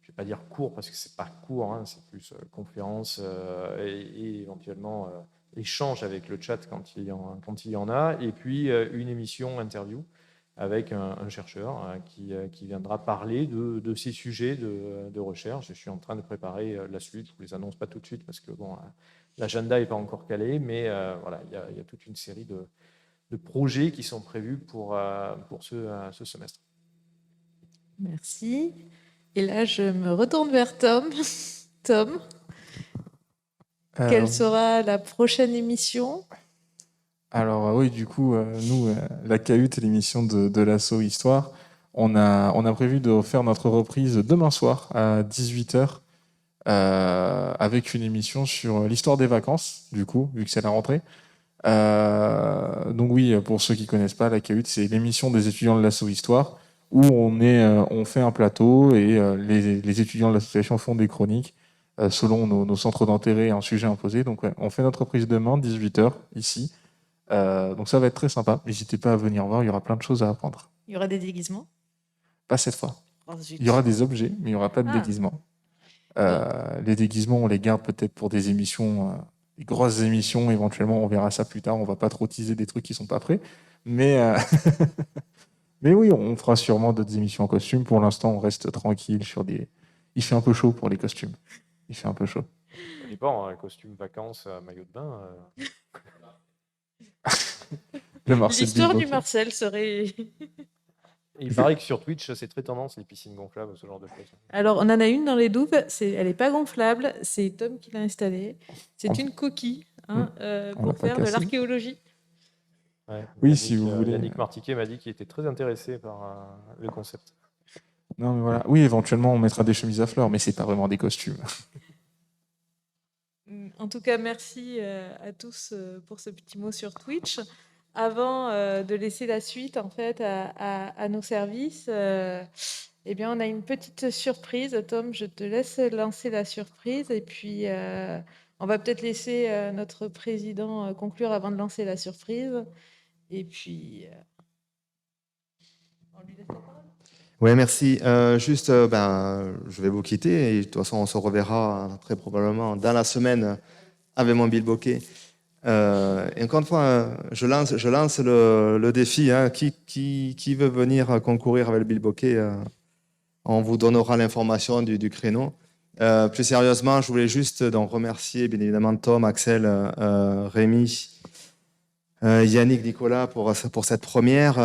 je ne vais pas dire court parce que c'est pas court, hein, c'est plus conférence et éventuellement échange avec le chat quand il y en a. Et puis une émission interview avec un chercheur qui viendra parler de ces sujets de recherche. Je suis en train de préparer la suite. Je ne vous les annonce pas tout de suite parce que bon, l'agenda n'est pas encore calé, mais voilà, il y a toute une série de projets qui sont prévus pour ce semestre. Merci. Et là, je me retourne vers Tom. Tom, quelle sera la prochaine émission? Alors oui, du coup, nous, la Cahute, l'émission de l'Asso Histoire, on a prévu de faire notre reprise demain soir à 18h avec une émission sur l'histoire des vacances, du coup, vu que c'est la rentrée. Donc oui, pour ceux qui connaissent pas, la Cahute, c'est l'émission des étudiants de l'Asso Histoire où on fait un plateau et les étudiants de l'association font des chroniques selon nos centres d'intérêt et un sujet imposé. Donc ouais, on fait notre reprise demain, 18h, ici. Donc ça va être très sympa. N'hésitez pas à venir voir, il y aura plein de choses à apprendre. Il y aura des déguisements? Pas cette fois. Oh, zut. Il y aura des objets, mais il n'y aura pas de déguisements. Les déguisements, on les garde peut-être pour des émissions, des grosses émissions. Éventuellement, on verra ça plus tard. On va pas trop teaser des trucs qui sont pas prêts. Mais, mais oui, on fera sûrement d'autres émissions en costume. Pour l'instant, on reste tranquille sur des... Il fait un peu chaud pour les costumes. Il fait un peu chaud. Ça dépend, un costume vacances, maillot de bain. L'histoire du Marcel serait... Et il paraît que sur Twitch, c'est très tendance, les piscines gonflables, ce genre de choses. Alors, on en a une dans les douves. Elle n'est pas gonflable. C'est Tom qui l'a installée. C'est une coquille pour faire de l'archéologie. Ouais, oui, Yannick, si vous voulez. Yannick Martiquet m'a dit qu'il était très intéressé par le concept. Non, mais voilà. Oui, éventuellement, on mettra des chemises à fleurs, mais c'est pas vraiment des costumes. En tout cas, merci à tous pour ce petit mot sur Twitch. Avant de laisser la suite en fait à nos services, eh bien, on a une petite surprise. Tom, je te laisse lancer la surprise et puis on va peut-être laisser notre président conclure avant de lancer la surprise. Et puis, on lui laisse la parole. Oui, merci. Juste, je vais vous quitter et de toute façon, on se reverra très probablement dans la semaine avec mon Bilboquet. Et encore une fois, je lance le défi. Hein, qui veut venir concourir avec le Bilboquet, on vous donnera l'information du créneau. Plus sérieusement, je voulais juste donc remercier bien évidemment Tom, Axel, Rémi, Yannick, Nicolas pour cette première.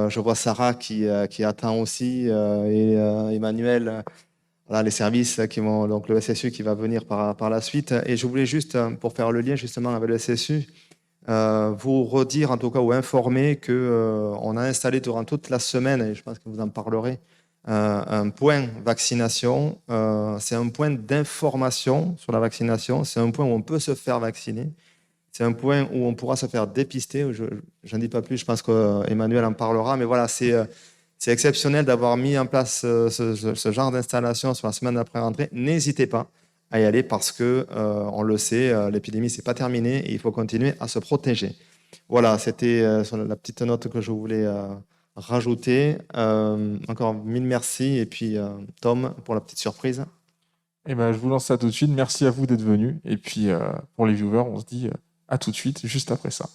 Je vois Sarah qui attend aussi et Emmanuel. Voilà, les services qui vont, donc le SSU qui va venir par la suite. Et je voulais juste, pour faire le lien justement avec le SSU, vous redire en tout cas ou informer qu'on a installé durant toute la semaine, et je pense que vous en parlerez, un point vaccination. C'est un point d'information sur la vaccination. C'est un point où on peut se faire vacciner. C'est un point où on pourra se faire dépister. Je n'en dis pas plus, je pense qu'Emmanuel en parlera. Mais voilà, c'est exceptionnel d'avoir mis en place ce genre d'installation sur la semaine d'après-rentrée. N'hésitez pas à y aller parce que, on le sait, l'épidémie, ce n'est pas terminé et il faut continuer à se protéger. Voilà, c'était la petite note que je voulais rajouter. Encore mille merci. Et puis, Tom, pour la petite surprise. Eh ben, je vous lance ça tout de suite. Merci à vous d'être venus. Et puis, pour les viewers, on se dit à tout de suite, juste après ça.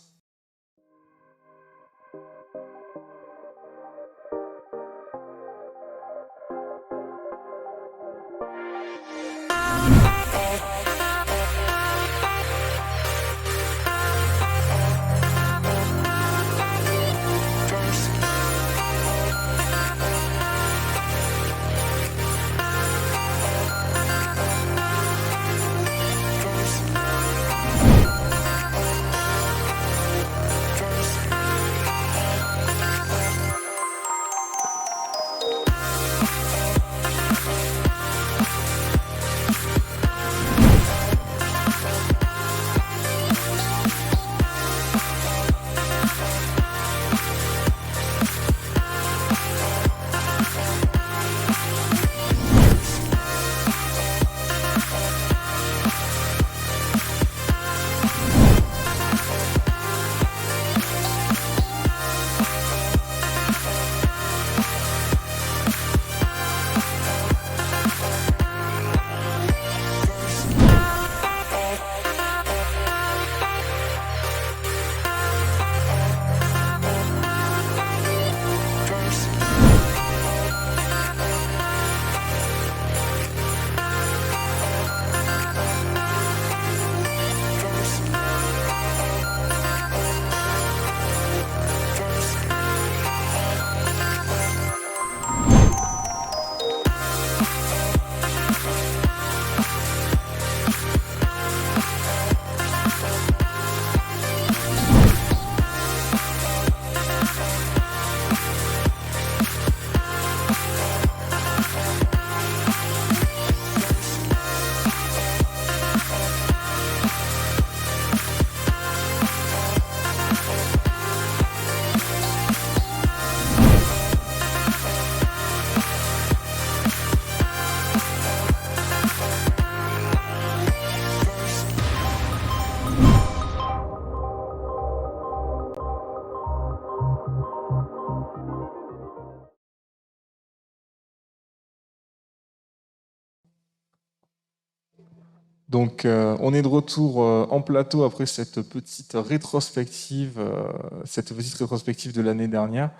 Donc, on est de retour en plateau après cette petite rétrospective de l'année dernière.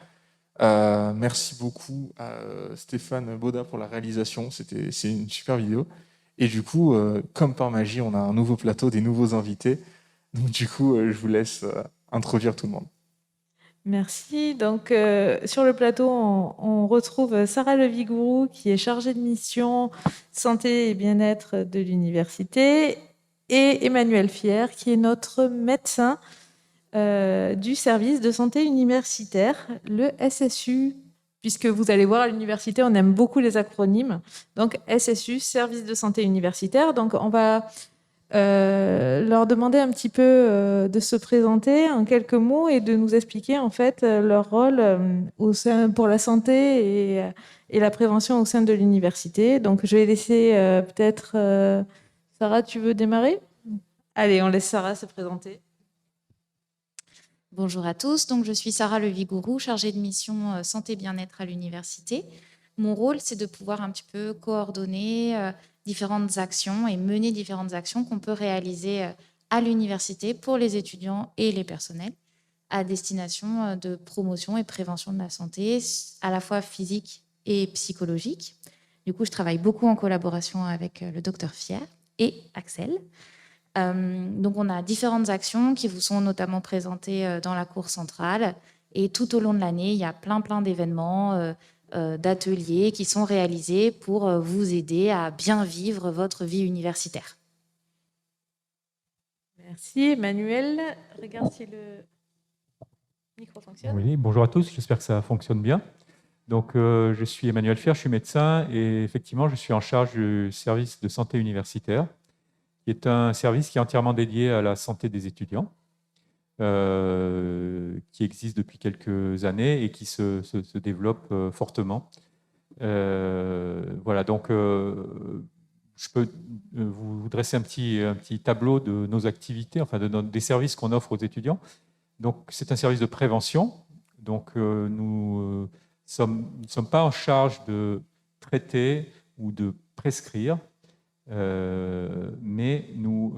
Merci beaucoup à Stéphane Baudat pour la réalisation. C'est une super vidéo. Et du coup, comme par magie, on a un nouveau plateau, des nouveaux invités. Donc, du coup, je vous laisse introduire tout le monde. Merci. Donc, sur le plateau, on retrouve Sarah Levigourou, qui est chargée de mission santé et bien-être de l'université, et Emmanuel Fier, qui est notre médecin du service de santé universitaire, le SSU, puisque vous allez voir à l'université, on aime beaucoup les acronymes. Donc, SSU, service de santé universitaire. Donc, on va leur demander un petit peu de se présenter en quelques mots et de nous expliquer en fait leur rôle pour la santé et la prévention au sein de l'université. Donc, je vais laisser peut-être Sarah, tu veux démarrer? Allez, on laisse Sarah se présenter. Bonjour à tous, donc je suis Sarah Levigourou, chargée de mission santé bien-être à l'université. Mon rôle, c'est de pouvoir un petit peu coordonner différentes actions et mener différentes actions qu'on peut réaliser à l'université pour les étudiants et les personnels à destination de promotion et prévention de la santé, à la fois physique et psychologique. Du coup, je travaille beaucoup en collaboration avec le docteur Fier et Axel. Donc, on a différentes actions qui vous sont notamment présentées dans la cour centrale. Et tout au long de l'année, il y a plein d'événements, d'ateliers qui sont réalisés pour vous aider à bien vivre votre vie universitaire. Merci. Emmanuel, regarde si le micro fonctionne. Oui, bonjour à tous, j'espère que ça fonctionne bien. Donc, je suis Emmanuel Fier, je suis médecin et effectivement, je suis en charge du service de santé universitaire, qui est un service qui est entièrement dédié à la santé des étudiants, qui existe depuis quelques années et qui se développe fortement. Voilà, donc je peux vous dresser un petit tableau de nos activités, enfin des services qu'on offre aux étudiants. Donc, c'est un service de prévention. Donc, nous ne sommes pas en charge de traiter ou de prescrire, mais nous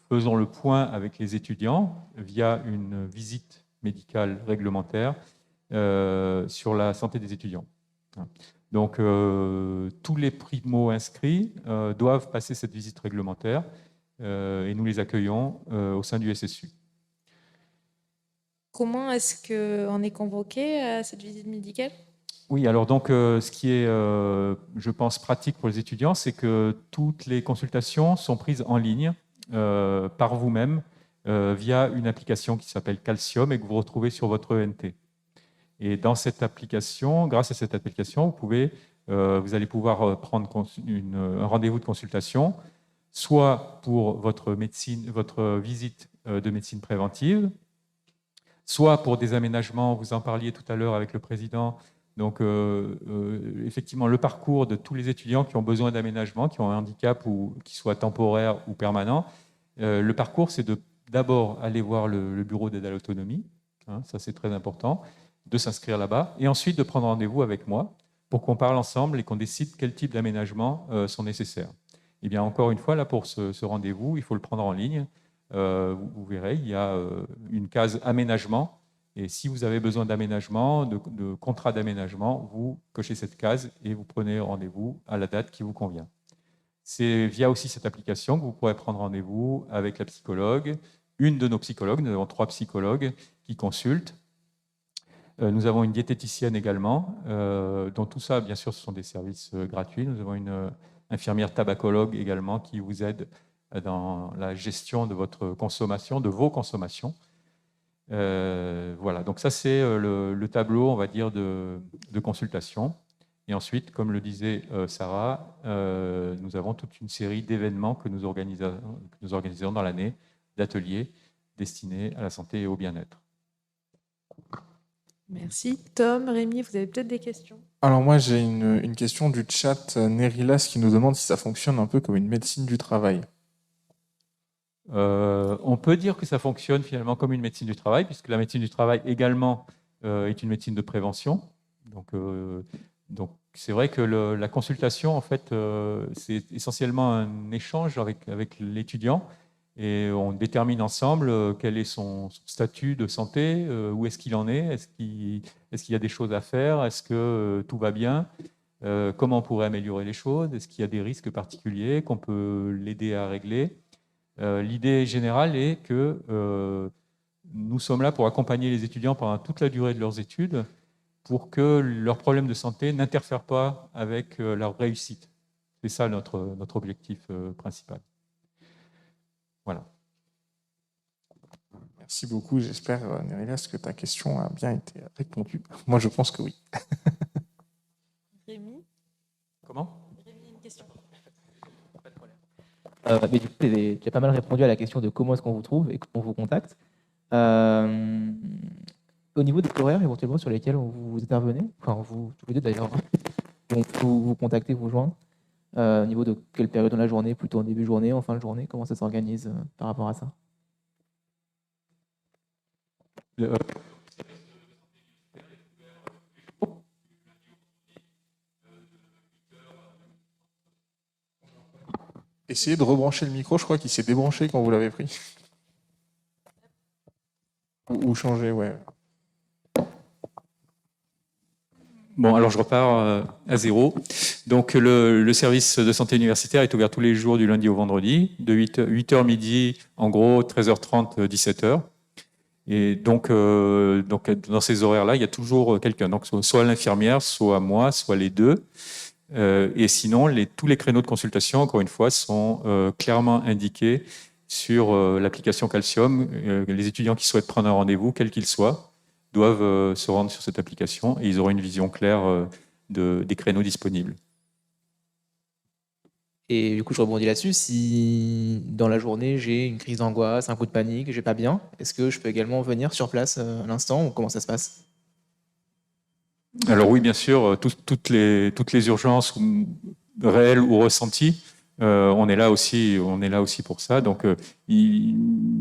faisons le point avec les étudiants via une visite médicale réglementaire sur la santé des étudiants. Donc, tous les primo-inscrits doivent passer cette visite réglementaire et nous les accueillons au sein du SSU. Comment est-ce qu'on est convoqué à cette visite médicale? Oui, alors donc, ce qui est, je pense, pratique pour les étudiants, c'est que toutes les consultations sont prises en ligne par vous-même via une application qui s'appelle Calcium et que vous retrouvez sur votre ENT. Et dans cette application, grâce à cette application, vous allez pouvoir prendre un rendez-vous de consultation, soit pour votre visite de médecine préventive, soit pour des aménagements, vous en parliez tout à l'heure avec le président. Donc, effectivement, le parcours de tous les étudiants qui ont besoin d'aménagement, qui ont un handicap ou qui soit temporaire ou permanent, le parcours, c'est d'abord aller voir le bureau d'aide à l'autonomie, hein, ça c'est très important, de s'inscrire là-bas, et ensuite de prendre rendez-vous avec moi pour qu'on parle ensemble et qu'on décide quel type d'aménagements sont nécessaires. Et bien, encore une fois, là, pour ce rendez-vous, il faut le prendre en ligne. Vous verrez, il y a une case aménagement. Et si vous avez besoin d'aménagement, de contrat d'aménagement, vous cochez cette case et vous prenez rendez-vous à la date qui vous convient. C'est via aussi cette application que vous pourrez prendre rendez-vous avec la psychologue, une de nos psychologues. Nous avons 3 psychologues qui consultent. Nous avons une diététicienne également, dont tout ça, bien sûr, ce sont des services gratuits. Nous avons une infirmière tabacologue également qui vous aide dans la gestion de votre consommation, de vos consommations. Voilà, donc ça c'est le tableau, on va dire, de consultation. Et ensuite, comme le disait Sarah, nous avons toute une série d'événements que nous organisons dans l'année, d'ateliers destinés à la santé et au bien-être. Merci. Tom, Rémi, vous avez peut-être des questions? Alors moi j'ai une question du chat, Nerilas qui nous demande si ça fonctionne un peu comme une médecine du travail. On peut dire que ça fonctionne finalement comme une médecine du travail, puisque la médecine du travail également est une médecine de prévention. Donc c'est vrai que la consultation, en fait, c'est essentiellement un échange avec l'étudiant et on détermine ensemble quel est son statut de santé, où est-ce qu'il en est, est-ce qu'il y a des choses à faire, est-ce que tout va bien, comment on pourrait améliorer les choses, est-ce qu'il y a des risques particuliers qu'on peut l'aider à régler. L'idée générale est que nous sommes là pour accompagner les étudiants pendant toute la durée de leurs études pour que leurs problèmes de santé n'interfèrent pas avec leur réussite. C'est ça notre objectif principal. Voilà. Merci beaucoup. J'espère, Nérilas, que ta question a bien été répondue. Moi, je pense que oui. Rémi, Comment ? une question. Pas de problème. Mais du coup, tu as pas mal répondu à la question de comment est-ce qu'on vous trouve et comment on vous contacte. Au niveau des horaires éventuellement sur lesquels vous intervenez, enfin vous tous les deux d'ailleurs, on peut vous contacter, vous joindre, au niveau de quelle période de la journée, plutôt en début de journée, en fin de journée, comment ça s'organise par rapport à ça? Essayez de rebrancher le micro, je crois qu'il s'est débranché quand vous l'avez pris. Ou changer, ouais. Bon, alors je repars à zéro. Donc le service de santé universitaire est ouvert tous les jours du lundi au vendredi, de 8h midi, en gros 13h30, 17h. Et donc dans ces horaires-là, il y a toujours quelqu'un. Donc soit l'infirmière, soit moi, soit les deux. Et sinon, tous les créneaux de consultation, encore une fois, sont clairement indiqués sur l'application Calcium. Les étudiants qui souhaitent prendre un rendez-vous, quel qu'il soit, doivent se rendre sur cette application et ils auront une vision claire des créneaux disponibles. Et du coup, je rebondis là-dessus. Si dans la journée, j'ai une crise d'angoisse, un coup de panique, je vais pas bien, est-ce que je peux également venir sur place à l'instant ou comment ça se passe? Alors oui, bien sûr, toutes les urgences réelles ou ressenties, on est là aussi pour ça. Donc,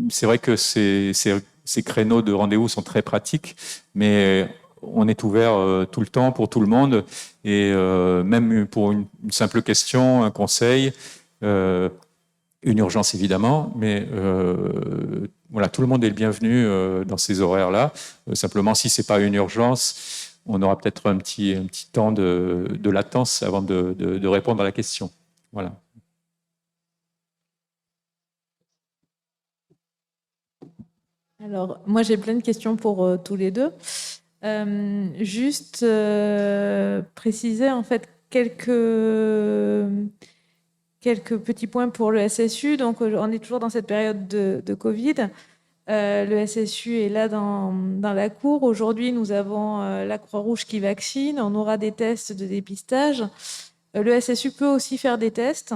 c'est vrai que ces créneaux de rendez-vous sont très pratiques, mais on est ouvert tout le temps pour tout le monde et même pour une simple question, un conseil, une urgence évidemment, mais voilà, tout le monde est le bienvenu dans ces horaires-là. Simplement, si c'est pas une urgence, on aura peut-être un petit temps de latence avant de répondre à la question. Voilà. Alors, moi, j'ai plein de questions pour tous les deux. Juste préciser, en fait, quelques petits points pour le SSU. Donc, on est toujours dans cette période de Covid. Le SSU est là dans la cour. Aujourd'hui, nous avons la Croix-Rouge qui vaccine. On aura des tests de dépistage. Le SSU peut aussi faire des tests.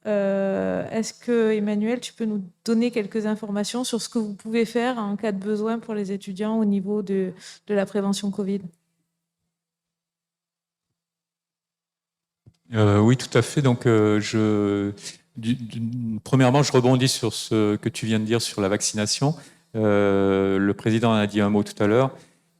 Est-ce que, Emmanuel, tu peux nous donner quelques informations sur ce que vous pouvez faire en cas de besoin pour les étudiants au niveau de la prévention Covid? Oui, tout à fait. Donc, premièrement, je rebondis sur ce que tu viens de dire sur la vaccination. Le président en a dit un mot tout à l'heure.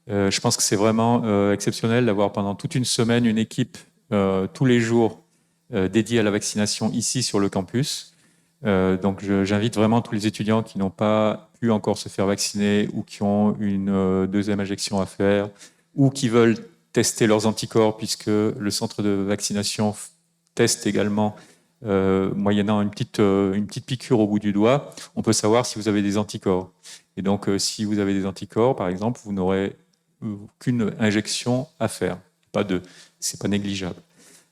Je pense que c'est vraiment exceptionnel d'avoir pendant toute une semaine une équipe tous les jours dédiée à la vaccination ici sur le campus. Donc, j'invite vraiment tous les étudiants qui n'ont pas pu encore se faire vacciner ou qui ont une deuxième injection à faire ou qui veulent tester leurs anticorps, puisque le centre de vaccination teste également, moyennant une petite piqûre au bout du doigt, on peut savoir si vous avez des anticorps. Et donc, si vous avez des anticorps, par exemple, vous n'aurez qu'une injection à faire. C'est pas négligeable.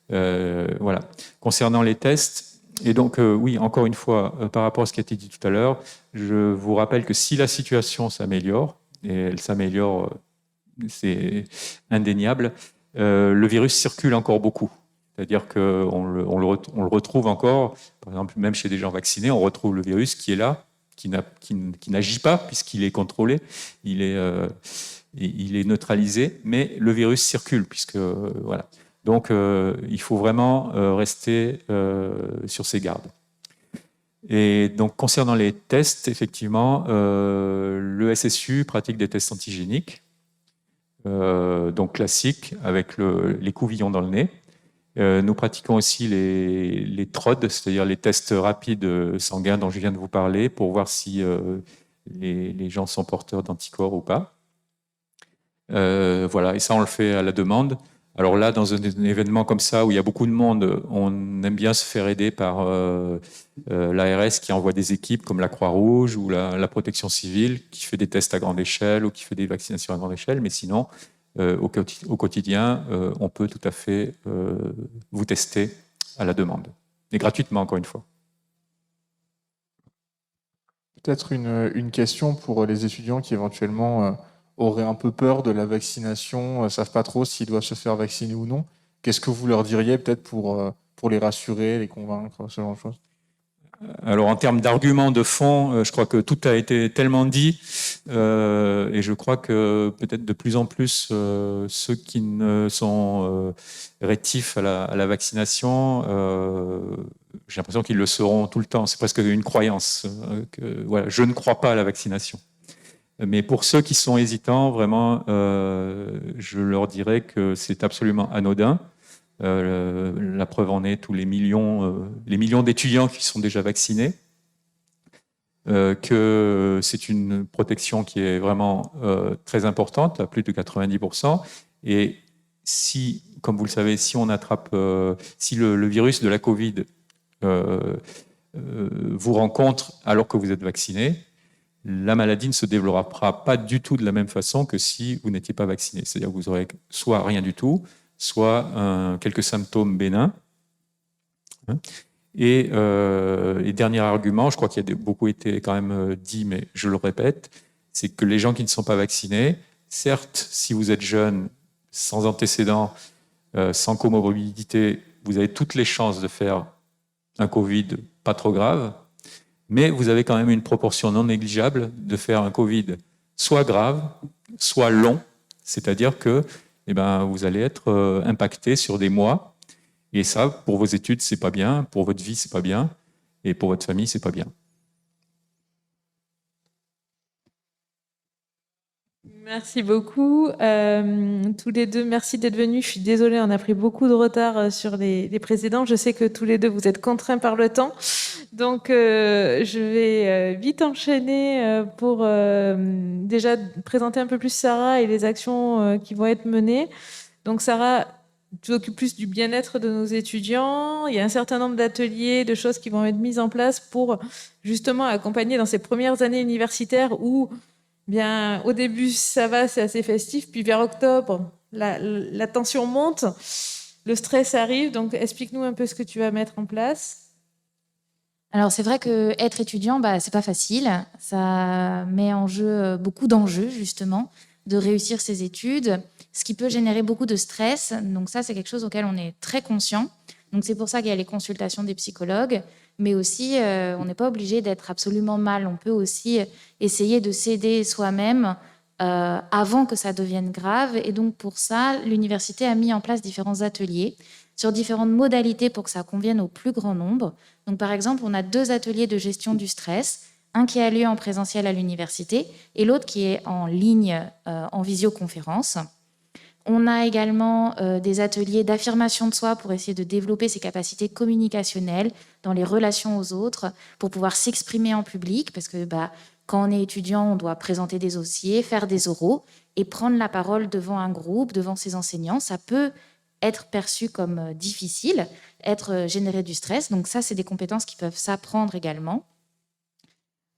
Voilà. Concernant les tests, et donc, oui, encore une fois, par rapport à ce qui a été dit tout à l'heure, je vous rappelle que si la situation s'améliore, et elle s'améliore, c'est indéniable, le virus circule encore beaucoup. C'est-à-dire qu'on le retrouve encore, par exemple, même chez des gens vaccinés, on retrouve le virus qui est là, qui n'agit pas puisqu'il est contrôlé, il est neutralisé, mais le virus circule, puisque voilà. Donc, il faut vraiment rester sur ses gardes. Et donc, concernant les tests, effectivement, le SSU pratique des tests antigéniques, donc classiques, avec les couvillons dans le nez. Nous pratiquons aussi les TROD, c'est-à-dire les tests rapides sanguins dont je viens de vous parler, pour voir si les gens sont porteurs d'anticorps ou pas. Voilà, et ça, on le fait à la demande. Alors là, dans un événement comme ça, où il y a beaucoup de monde, on aime bien se faire aider par l'ARS qui envoie des équipes comme la Croix-Rouge ou la Protection civile, qui fait des tests à grande échelle ou qui fait des vaccinations à grande échelle. Mais sinon, au quotidien, on peut tout à fait vous tester à la demande. Et gratuitement, encore une fois. Peut-être une question pour les étudiants qui éventuellement auraient un peu peur de la vaccination, ne savent pas trop s'ils doivent se faire vacciner ou non. Qu'est-ce que vous leur diriez peut-être pour les rassurer, les convaincre, ce genre de choses? Alors en termes d'arguments de fond, je crois que tout a été tellement dit et je crois que peut-être de plus en plus ceux qui ne sont rétifs à la vaccination, j'ai l'impression qu'ils le seront tout le temps. C'est presque une croyance. Voilà, je ne crois pas à la vaccination. Mais pour ceux qui sont hésitants, vraiment, je leur dirais que c'est absolument anodin. La preuve en est tous les millions d'étudiants qui sont déjà vaccinés, que c'est une protection qui est vraiment très importante, à plus de 90%. Et si, comme vous le savez, si on attrape, si le virus de la Covid vous rencontre alors que vous êtes vacciné, la maladie ne se développera pas du tout de la même façon que si vous n'étiez pas vacciné. C'est-à-dire que vous aurez soit rien du tout, soit quelques symptômes bénins. Et dernier argument, je crois qu'il y a beaucoup été quand même dit, mais je le répète, c'est que les gens qui ne sont pas vaccinés, certes, si vous êtes jeune, sans antécédents, sans comorbidité, vous avez toutes les chances de faire un Covid pas trop grave, mais vous avez quand même une proportion non négligeable de faire un Covid soit grave, soit long, c'est-à-dire que vous allez être impacté sur des mois, et ça, pour vos études, c'est pas bien, pour votre vie, c'est pas bien, et pour votre famille, c'est pas bien. Merci beaucoup. Tous les deux, merci d'être venus. Je suis désolée, on a pris beaucoup de retard sur les précédents. Je sais que tous les deux, vous êtes contraints par le temps. Donc, je vais vite enchaîner pour déjà présenter un peu plus Sarah et les actions qui vont être menées. Donc, Sarah, tu t'occupes plus du bien-être de nos étudiants. Il y a un certain nombre d'ateliers, de choses qui vont être mises en place pour justement accompagner dans ces premières années universitaires où, bien, au début, ça va, c'est assez festif. Puis vers octobre, la tension monte, le stress arrive. Donc, explique-nous un peu ce que tu vas mettre en place. Alors c'est vrai que être étudiant, c'est pas facile. Ça met en jeu beaucoup d'enjeux justement de réussir ses études, ce qui peut générer beaucoup de stress. Donc ça, c'est quelque chose auquel on est très conscient. Donc c'est pour ça qu'il y a les consultations des psychologues, mais aussi on n'est pas obligé d'être absolument mal. On peut aussi essayer de s'aider soi-même avant que ça devienne grave. Et donc pour ça, l'université a mis en place différents ateliers sur différentes modalités pour que ça convienne au plus grand nombre. Donc, par exemple, on a 2 ateliers de gestion du stress, un qui a lieu en présentiel à l'université et l'autre qui est en ligne en visioconférence. On a également des ateliers d'affirmation de soi pour essayer de développer ses capacités communicationnelles dans les relations aux autres, pour pouvoir s'exprimer en public, parce que quand on est étudiant, on doit présenter des dossiers, faire des oraux et prendre la parole devant un groupe, devant ses enseignants. Ça peut être perçu comme difficile, générer du stress. Donc ça, c'est des compétences qui peuvent s'apprendre également.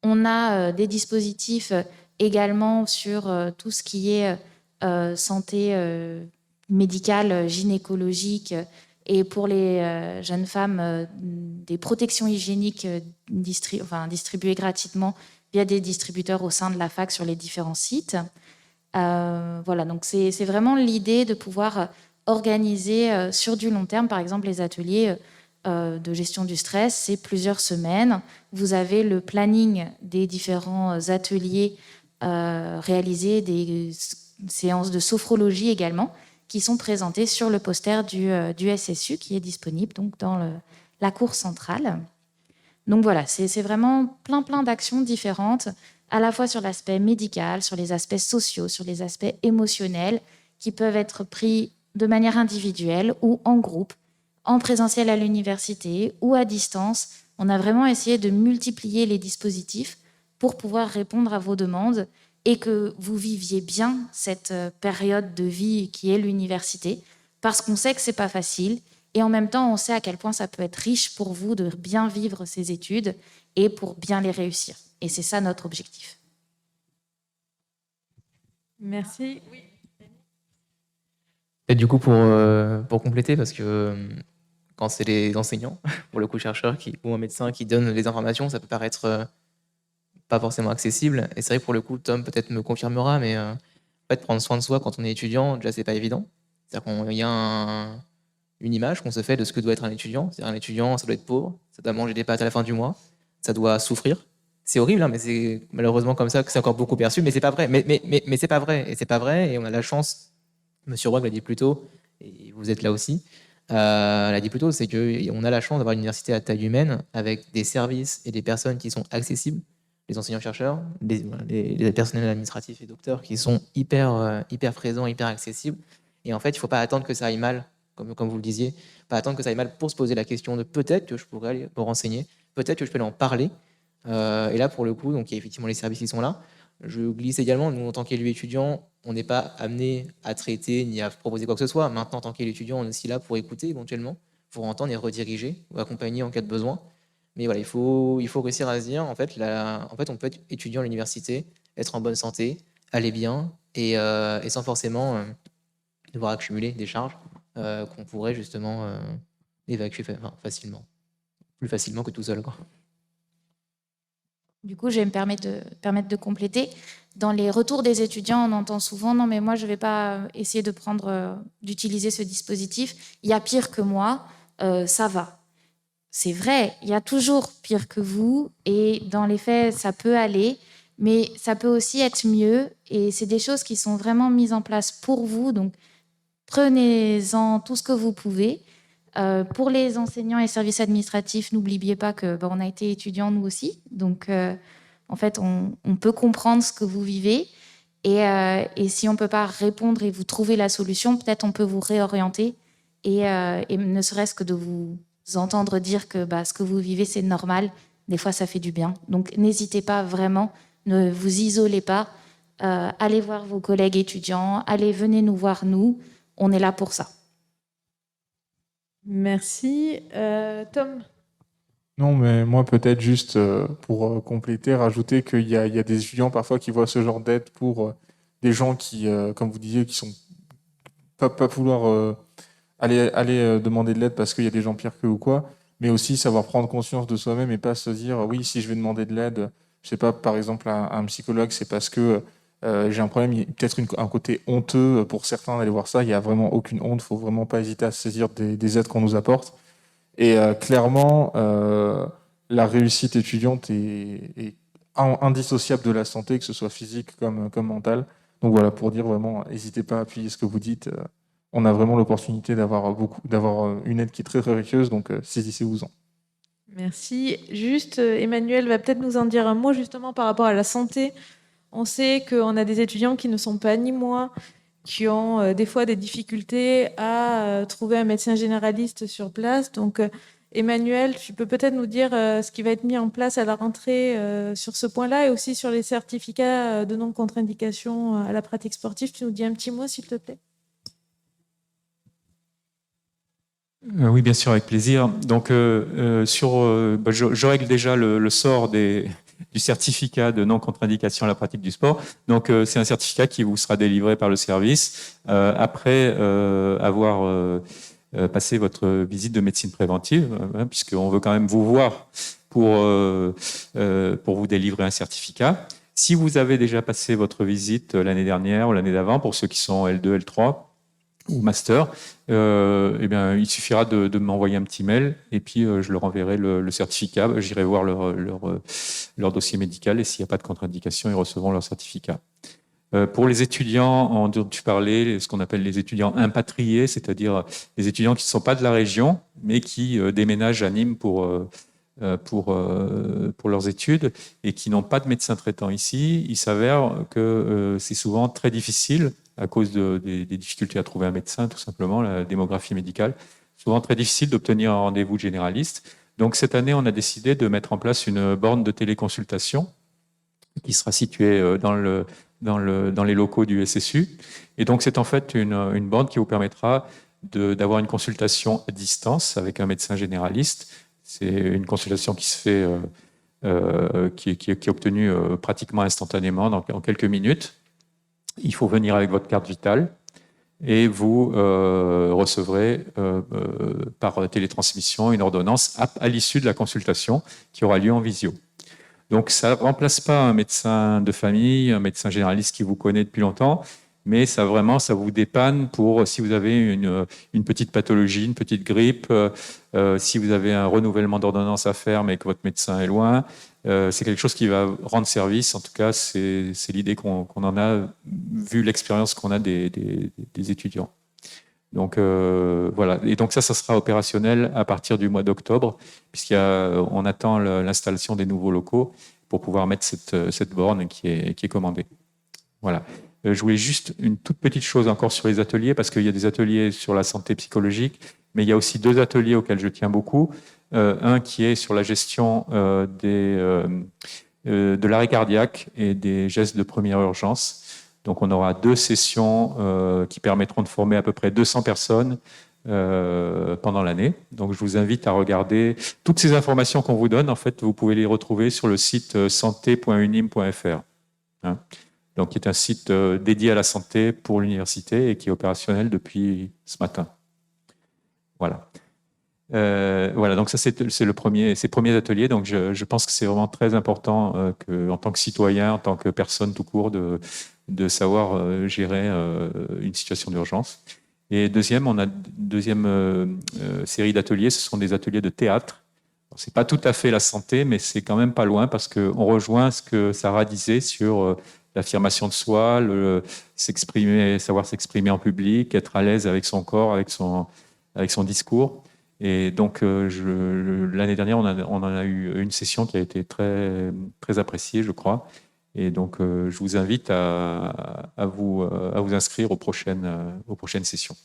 On a des dispositifs également sur tout ce qui est santé médicale, gynécologique, et pour les jeunes femmes, des protections hygiéniques distribuées gratuitement via des distributeurs au sein de la fac sur les différents sites. Voilà, donc c'est vraiment l'idée de pouvoir organiser sur du long terme, par exemple les ateliers de gestion du stress, c'est plusieurs semaines. Vous avez le planning des différents ateliers réalisés, des séances de sophrologie également, qui sont présentées sur le poster du SSU qui est disponible donc dans la cour centrale. Donc voilà, c'est vraiment plein d'actions différentes, à la fois sur l'aspect médical, sur les aspects sociaux, sur les aspects émotionnels, qui peuvent être pris de manière individuelle ou en groupe en présentiel à l'université ou à distance. On a vraiment essayé de multiplier les dispositifs pour pouvoir répondre à vos demandes et que vous viviez bien cette période de vie qui est l'université, parce qu'on sait que ce n'est pas facile et en même temps, on sait à quel point ça peut être riche pour vous de bien vivre ces études et pour bien les réussir. Et c'est ça notre objectif. Merci. Et du coup, pour compléter, parce que quand c'est les enseignants, pour le coup chercheurs ou un médecin qui donne les informations, ça peut paraître pas forcément accessible. Et c'est vrai que pour le coup, Tom peut-être me confirmera, mais en fait, prendre soin de soi quand on est étudiant, déjà, c'est pas évident. C'est-à-dire qu'il y a une image qu'on se fait de ce que doit être un étudiant. C'est-à-dire un étudiant, ça doit être pauvre, ça doit manger des pâtes à la fin du mois, ça doit souffrir. C'est horrible, hein, mais c'est malheureusement comme ça que c'est encore beaucoup perçu, mais c'est pas vrai. Mais c'est pas vrai, et c'est pas vrai, et on a la chance, Monsieur Roig l'a dit plus tôt, et vous êtes là aussi, l'a dit plus tôt, c'est qu'on a la chance d'avoir une université à taille humaine, avec des services et des personnes qui sont accessibles, les enseignants-chercheurs, les personnels administratifs et docteurs qui sont hyper présents, hyper accessibles. Et en fait, il ne faut pas attendre que ça aille mal, comme vous le disiez, pas attendre que ça aille mal pour se poser la question de peut-être que je pourrais aller me renseigner, peut-être que je peux aller en parler. Et là, pour le coup, donc, il y a effectivement les services qui sont là. Je glisse également, nous, en tant qu'élus étudiants, on n'est pas amené à traiter ni à proposer quoi que ce soit. Maintenant, en tant qu'élus étudiants, on est aussi là pour écouter éventuellement, pour entendre et rediriger ou accompagner en cas de besoin. Mais voilà, il faut réussir à se dire, en fait, on peut être étudiant à l'université, être en bonne santé, aller bien, et sans forcément devoir accumuler des charges qu'on pourrait justement évacuer facilement. Plus facilement que tout seul, quoi. Du coup, je vais me permettre de compléter. Dans les retours des étudiants, on entend souvent « Non, mais moi, je ne vais pas essayer d'utiliser ce dispositif. Il y a pire que moi, ça va. » C'est vrai, il y a toujours pire que vous et dans les faits, ça peut aller, mais ça peut aussi être mieux et c'est des choses qui sont vraiment mises en place pour vous. Donc, prenez-en tout ce que vous pouvez. Pour les enseignants et services administratifs, n'oubliez pas qu'on a été étudiants nous aussi. Donc, en fait, on peut comprendre ce que vous vivez. Et si on ne peut pas répondre et vous trouver la solution, peut-être on peut vous réorienter. Et ne serait-ce que de vous entendre dire que ce que vous vivez, c'est normal. Des fois, ça fait du bien. Donc, n'hésitez pas vraiment. Ne vous isolez pas. Allez voir vos collègues étudiants. Venez nous voir, nous. On est là pour ça. Merci. Tom? Non, mais moi, peut-être juste pour compléter, rajouter qu'il y a des étudiants parfois qui voient ce genre d'aide pour des gens qui, comme vous disiez, qui sont pas vouloir aller demander de l'aide parce qu'il y a des gens pires qu'eux ou quoi, mais aussi savoir prendre conscience de soi-même et pas se dire oui, si je vais demander de l'aide, je sais pas, par exemple, à un psychologue, c'est parce que j'ai un problème, il y a peut-être un côté honteux pour certains d'aller voir ça. Il n'y a vraiment aucune honte, il ne faut vraiment pas hésiter à saisir des aides qu'on nous apporte. Et clairement, la réussite étudiante est indissociable de la santé, que ce soit physique comme mentale. Donc voilà, pour dire vraiment, n'hésitez pas à appuyer ce que vous dites. On a vraiment l'opportunité d'avoir une aide qui est très précieuse, donc saisissez-vous-en. Merci. Juste, Emmanuel va peut-être nous en dire un mot justement par rapport à la santé. On sait qu'on a des étudiants qui ne sont pas ni moi, qui ont des fois des difficultés à trouver un médecin généraliste sur place. Donc, Emmanuel, tu peux peut-être nous dire ce qui va être mis en place à la rentrée sur ce point-là et aussi sur les certificats de non-contre-indication à la pratique sportive. Tu nous dis un petit mot, s'il te plaît? Oui, bien sûr, avec plaisir. Donc, je règle déjà le sort du certificat de non-contre-indication à la pratique du sport. Donc, c'est un certificat qui vous sera délivré par le service après avoir passé votre visite de médecine préventive, puisqu'on veut quand même vous voir pour vous délivrer un certificat. Si vous avez déjà passé votre visite l'année dernière ou l'année d'avant, pour ceux qui sont L2, L3, ou master, il suffira de m'envoyer un petit mail et puis je leur enverrai le certificat. J'irai voir leur dossier médical et s'il n'y a pas de contre-indication, ils recevront leur certificat. Pour les étudiants dont tu parlais, ce qu'on appelle les étudiants impatriés, c'est-à-dire les étudiants qui ne sont pas de la région, mais qui déménagent à Nîmes pour leurs études et qui n'ont pas de médecin traitant ici, il s'avère que c'est souvent très difficile à cause des difficultés à trouver un médecin, tout simplement, la démographie médicale souvent très difficile d'obtenir un rendez-vous généraliste. Donc cette année, on a décidé de mettre en place une borne de téléconsultation qui sera située dans les locaux du SSU. Et donc c'est en fait une borne qui vous permettra d'avoir une consultation à distance avec un médecin généraliste. C'est une consultation qui se fait, qui est obtenue pratiquement instantanément, en quelques minutes. Il faut venir avec votre carte vitale et vous recevrez par télétransmission une ordonnance à l'issue de la consultation qui aura lieu en visio. Donc ça ne remplace pas un médecin de famille, un médecin généraliste qui vous connaît depuis longtemps, mais ça vous dépanne pour si vous avez une petite pathologie, une petite grippe, si vous avez un renouvellement d'ordonnance à faire mais que votre médecin est loin. C'est quelque chose qui va rendre service. En tout cas, c'est l'idée qu'on en a, vu l'expérience qu'on a des étudiants. Donc voilà. Et donc ça sera opérationnel à partir du mois d'octobre, puisqu'on attend l'installation des nouveaux locaux pour pouvoir mettre cette borne qui est commandée. Voilà. Je voulais juste une toute petite chose encore sur les ateliers, parce qu'il y a des ateliers sur la santé psychologique, mais il y a aussi 2 ateliers auxquels je tiens beaucoup. Un qui est sur la gestion de l'arrêt cardiaque et des gestes de première urgence. Donc on aura 2 sessions qui permettront de former à peu près 200 personnes pendant l'année. Donc je vous invite à regarder toutes ces informations qu'on vous donne. En fait, vous pouvez les retrouver sur le site santé.unim.fr. Hein, donc qui est un site dédié à la santé pour l'université et qui est opérationnel depuis ce matin. Voilà. Voilà, donc ça c'est ces premiers ateliers. Donc je pense que c'est vraiment très important en tant que citoyen, en tant que personne tout court, de savoir gérer une situation d'urgence. Et on a deuxième série d'ateliers, ce sont des ateliers de théâtre. C'est pas tout à fait la santé, mais c'est quand même pas loin parce qu'on rejoint ce que Sarah disait sur l'affirmation de soi, savoir s'exprimer en public, être à l'aise avec son corps, avec son discours. Et donc, l'année dernière, on en a eu une session qui a été très, très appréciée, je crois. Et donc, je vous invite à vous inscrire aux prochaines sessions.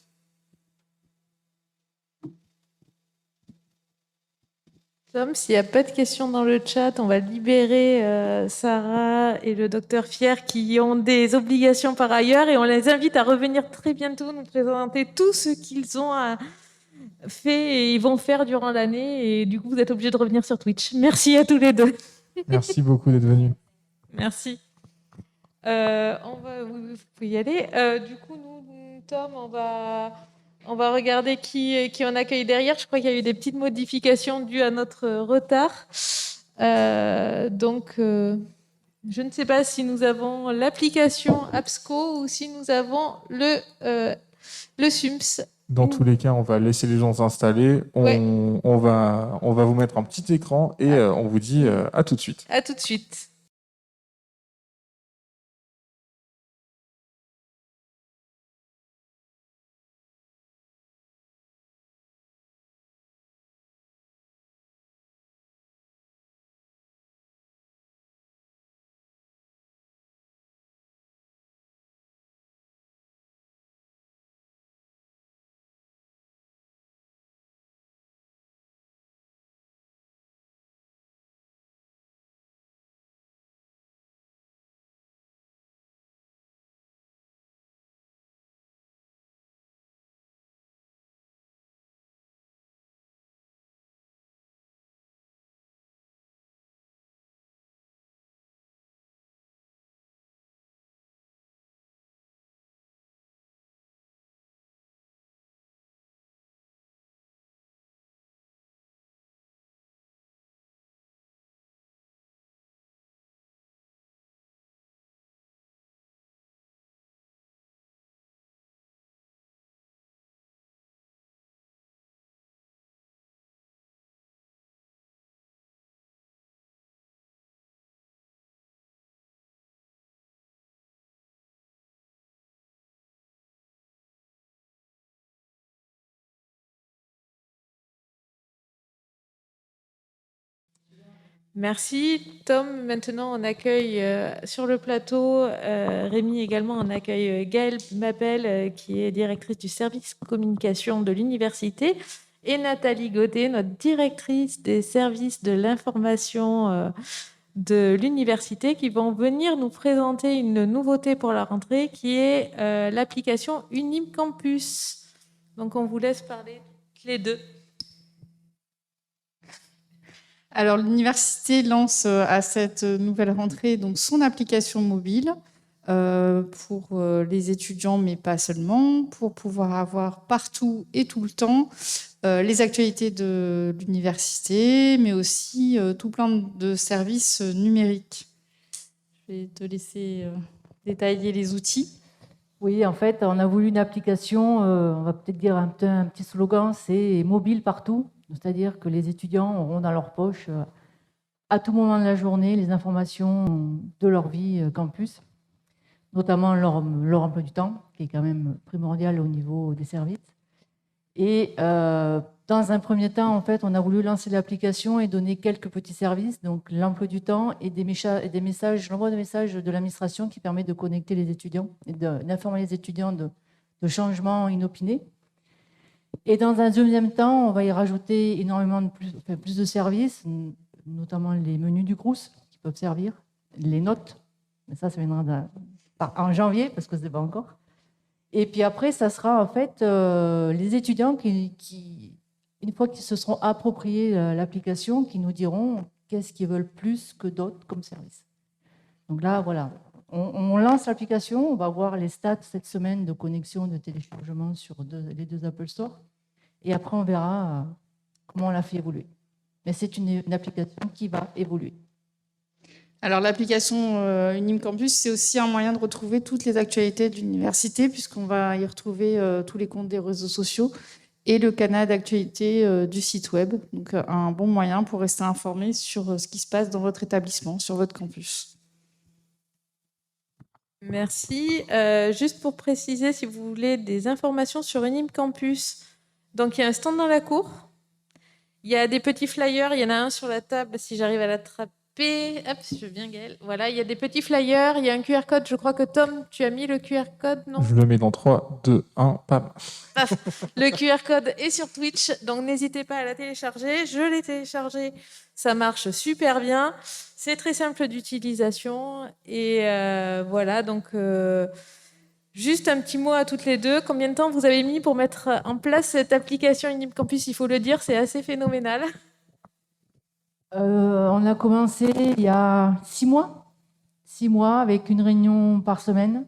Tom, s'il n'y a pas de questions dans le chat, on va libérer Sarah et le docteur Fier qui ont des obligations par ailleurs et on les invite à revenir très bientôt nous présenter tout ce qu'ils ont fait et ils vont faire durant l'année. Et du coup, vous êtes obligés de revenir sur Twitch. Merci à tous les 2. Merci beaucoup d'être venus. Merci. Vous pouvez y aller. Du coup, nous, Tom, on va regarder qui on accueille derrière. Je crois qu'il y a eu des petites modifications dues à notre retard. Donc, je ne sais pas si nous avons l'application ABSCO ou si nous avons le SUMS. Dans tous les cas, on va laisser les gens s'installer. Ouais. On va vous mettre un petit écran et on vous dit à tout de suite. À tout de suite. Merci. Tom, maintenant on accueille sur le plateau, Rémi également, on accueille Gaëlle Mabel qui est directrice du service communication de l'université et Nathalie Godet, notre directrice des services de l'information de l'université, qui vont venir nous présenter une nouveauté pour la rentrée qui est l'application Unim Campus. Donc on vous laisse parler toutes les deux. Alors, l'université lance à cette nouvelle rentrée donc, son application mobile pour les étudiants, mais pas seulement, pour pouvoir avoir partout et tout le temps les actualités de l'université, mais aussi tout plein de services numériques. Je vais te laisser détailler les outils. Oui, en fait, on a voulu une application, on va peut-être dire un petit slogan, c'est mobile partout. C'est-à-dire que les étudiants auront dans leur poche à tout moment de la journée les informations de leur vie campus, notamment leur emploi du temps, qui est quand même primordial au niveau des services. Et dans un premier temps, en fait, on a voulu lancer l'application et donner quelques petits services, donc l'emploi du temps et des messages, l'envoi de messages de l'administration qui permet de connecter les étudiants et d'informer les étudiants de changements inopinés. Et dans un deuxième temps, on va y rajouter énormément plus de services, notamment les menus du Crous qui peuvent servir, les notes, mais ça viendra en janvier parce que ce n'est pas encore. Et puis après, ça sera en fait les étudiants qui, une fois qu'ils se seront appropriés l'application, qui nous diront qu'est-ce qu'ils veulent plus que d'autres comme service. Donc là, voilà, on lance l'application, on va voir les stats cette semaine de connexion, de téléchargement sur les deux Apple Store. Et après, on verra comment on la fait évoluer. Mais c'est une application qui va évoluer. Alors, l'application Unim Campus, c'est aussi un moyen de retrouver toutes les actualités de l'université, puisqu'on va y retrouver tous les comptes des réseaux sociaux et le canal d'actualité du site web. Donc, un bon moyen pour rester informé sur ce qui se passe dans votre établissement, sur votre campus. Merci. Juste pour préciser, si vous voulez des informations sur Unim Campus, donc il y a un stand dans la cour, il y a des petits flyers, il y en a un sur la table si j'arrive à l'attraper. Hop, je veux bien Gaëlle. Voilà, il y a des petits flyers, il y a un QR code, je crois que Tom, tu as mis le QR code, non? Je le mets dans 3, 2, 1, pam. Le QR code est sur Twitch, donc n'hésitez pas à la télécharger. Je l'ai téléchargé, ça marche super bien. C'est très simple d'utilisation. Et voilà, donc juste un petit mot à toutes les deux. Combien de temps vous avez mis pour mettre en place cette application Unim Campus? Il faut le dire, c'est assez phénoménal. On a commencé il y a 6 mois. 6 mois avec une réunion par semaine.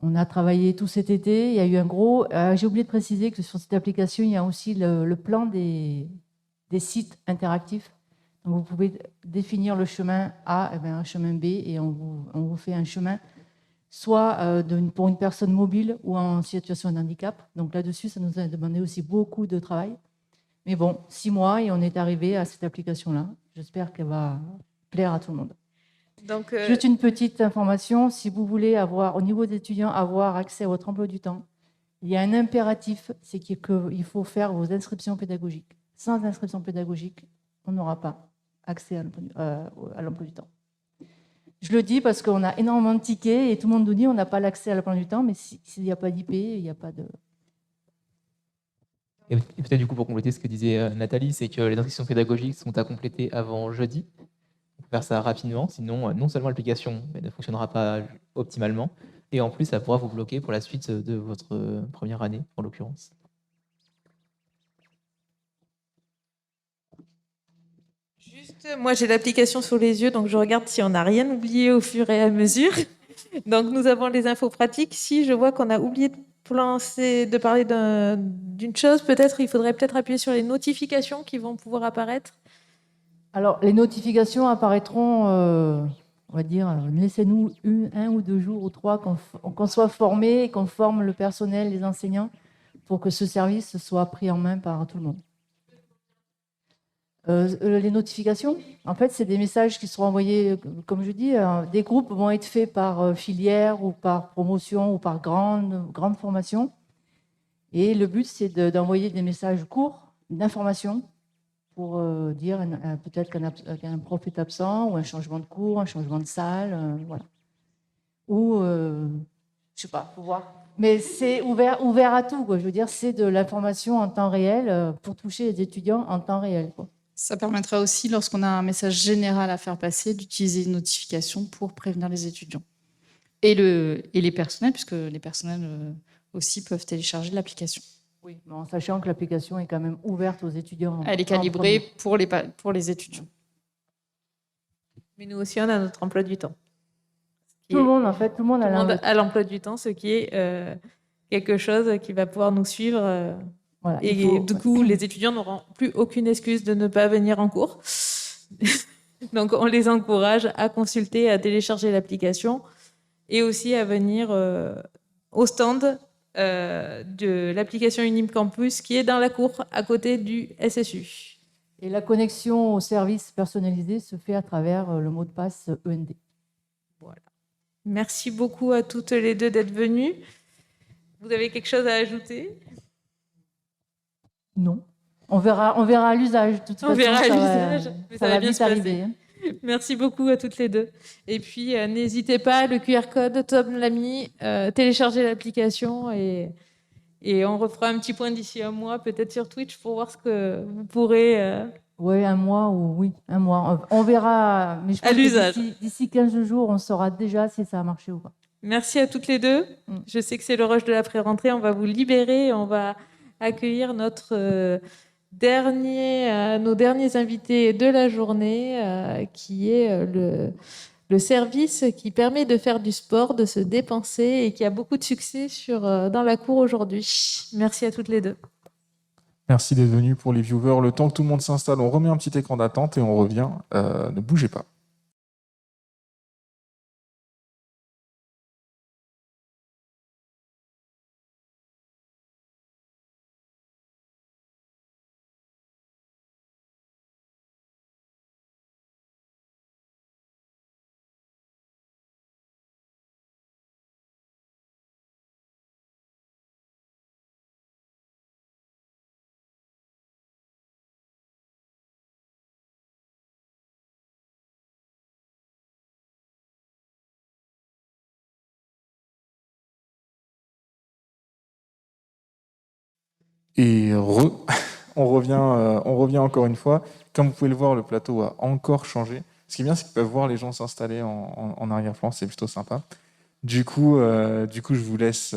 On a travaillé tout cet été. Il y a eu un gros... j'ai oublié de préciser que sur cette application, il y a aussi le plan des sites interactifs. Donc, vous pouvez définir le chemin A, un chemin B, et on vous fait un chemin soit pour une personne mobile ou en situation de handicap. Donc là-dessus, ça nous a demandé aussi beaucoup de travail. Mais bon, 6 mois et on est arrivé à cette application-là. J'espère qu'elle va plaire à tout le monde. Donc, juste une petite information, si vous voulez avoir, au niveau des étudiants, avoir accès à votre emploi du temps, il y a un impératif, c'est qu'il faut faire vos inscriptions pédagogiques. Sans inscription pédagogique, on n'aura pas accès à l'emploi du temps. Je le dis parce qu'on a énormément de tickets et tout le monde nous dit on n'a pas l'accès à l'emploi du temps, mais s'il n'y a pas d'IP, il n'y a pas de... Et peut-être du coup pour compléter ce que disait Nathalie, c'est que les inscriptions pédagogiques sont à compléter avant jeudi. On peut faire ça rapidement, sinon non seulement l'application ne fonctionnera pas optimalement, et en plus ça pourra vous bloquer pour la suite de votre première année en l'occurrence. Juste, moi j'ai l'application sous les yeux, donc je regarde si on n'a rien oublié au fur et à mesure. Donc nous avons les infos pratiques. Si je vois qu'on a oublié de parler d'une chose, peut-être il faudrait appuyer sur les notifications qui vont pouvoir apparaître. Alors, les notifications apparaîtront, on va dire, laissez-nous 1 ou 2 jours ou 3 qu'on soit formé et qu'on forme le personnel, les enseignants, pour que ce service soit pris en main par tout le monde. Les notifications, en fait, c'est des messages qui seront envoyés, comme je dis, des groupes vont être faits par filière ou par promotion ou par grande formation. Et le but, c'est d'envoyer des messages courts d'information pour dire peut-être qu'un prof est absent ou un changement de cours, un changement de salle, voilà. Ou, je sais pas, pour voir Mais c'est ouvert à tout, quoi. Je veux dire, c'est de l'information en temps réel pour toucher les étudiants en temps réel, quoi. Ça permettra aussi, lorsqu'on a un message général à faire passer, d'utiliser une notification pour prévenir les étudiants. Et les personnels, puisque les personnels aussi peuvent télécharger l'application. Oui, mais en sachant que l'application est quand même ouverte aux étudiants. Elle est en calibrée premier. pour les étudiants. Mais nous aussi, on a notre emploi du temps. Tout le monde, en fait, tout le monde a l'emploi du temps, ce qui est quelque chose qui va pouvoir nous suivre. Voilà, et du coup, les étudiants n'auront plus aucune excuse de ne pas venir en cours. Donc, on les encourage à consulter, à télécharger l'application et aussi à venir au stand de l'application Unim Campus qui est dans la cour à côté du SSU. Et la connexion au service personnalisé se fait à travers le mot de passe END. Voilà. Merci beaucoup à toutes les deux d'être venues. Vous avez quelque chose à ajouter? Non. On verra à l'usage. De toute façon, on verra à ça l'usage. Ça va bien vite arriver. Hein. Merci beaucoup à toutes les deux. Et puis, n'hésitez pas, le QR code, Tom l'a mis, téléchargez l'application et on refera un petit point d'ici un mois, peut-être sur Twitch, pour voir ce que vous pourrez... Oui, un mois. On verra, mais je pense à l'usage. D'ici 15 jours, on saura déjà si ça a marché ou pas. Merci à toutes les deux. Je sais que c'est le rush de l'après-rentrée. On va vous libérer. On va accueillir nos derniers invités de la journée, qui est le service qui permet de faire du sport, de se dépenser et qui a beaucoup de succès dans la cour aujourd'hui. Merci à toutes les deux. Merci d'être venus pour les viewers. Le temps que tout le monde s'installe, on remet un petit écran d'attente et on revient. Ne bougez pas. Et on revient encore une fois. Comme vous pouvez le voir, le plateau a encore changé. Ce qui est bien, c'est qu'ils peuvent voir les gens s'installer en arrière-plan, c'est plutôt sympa. Du coup, je vous laisse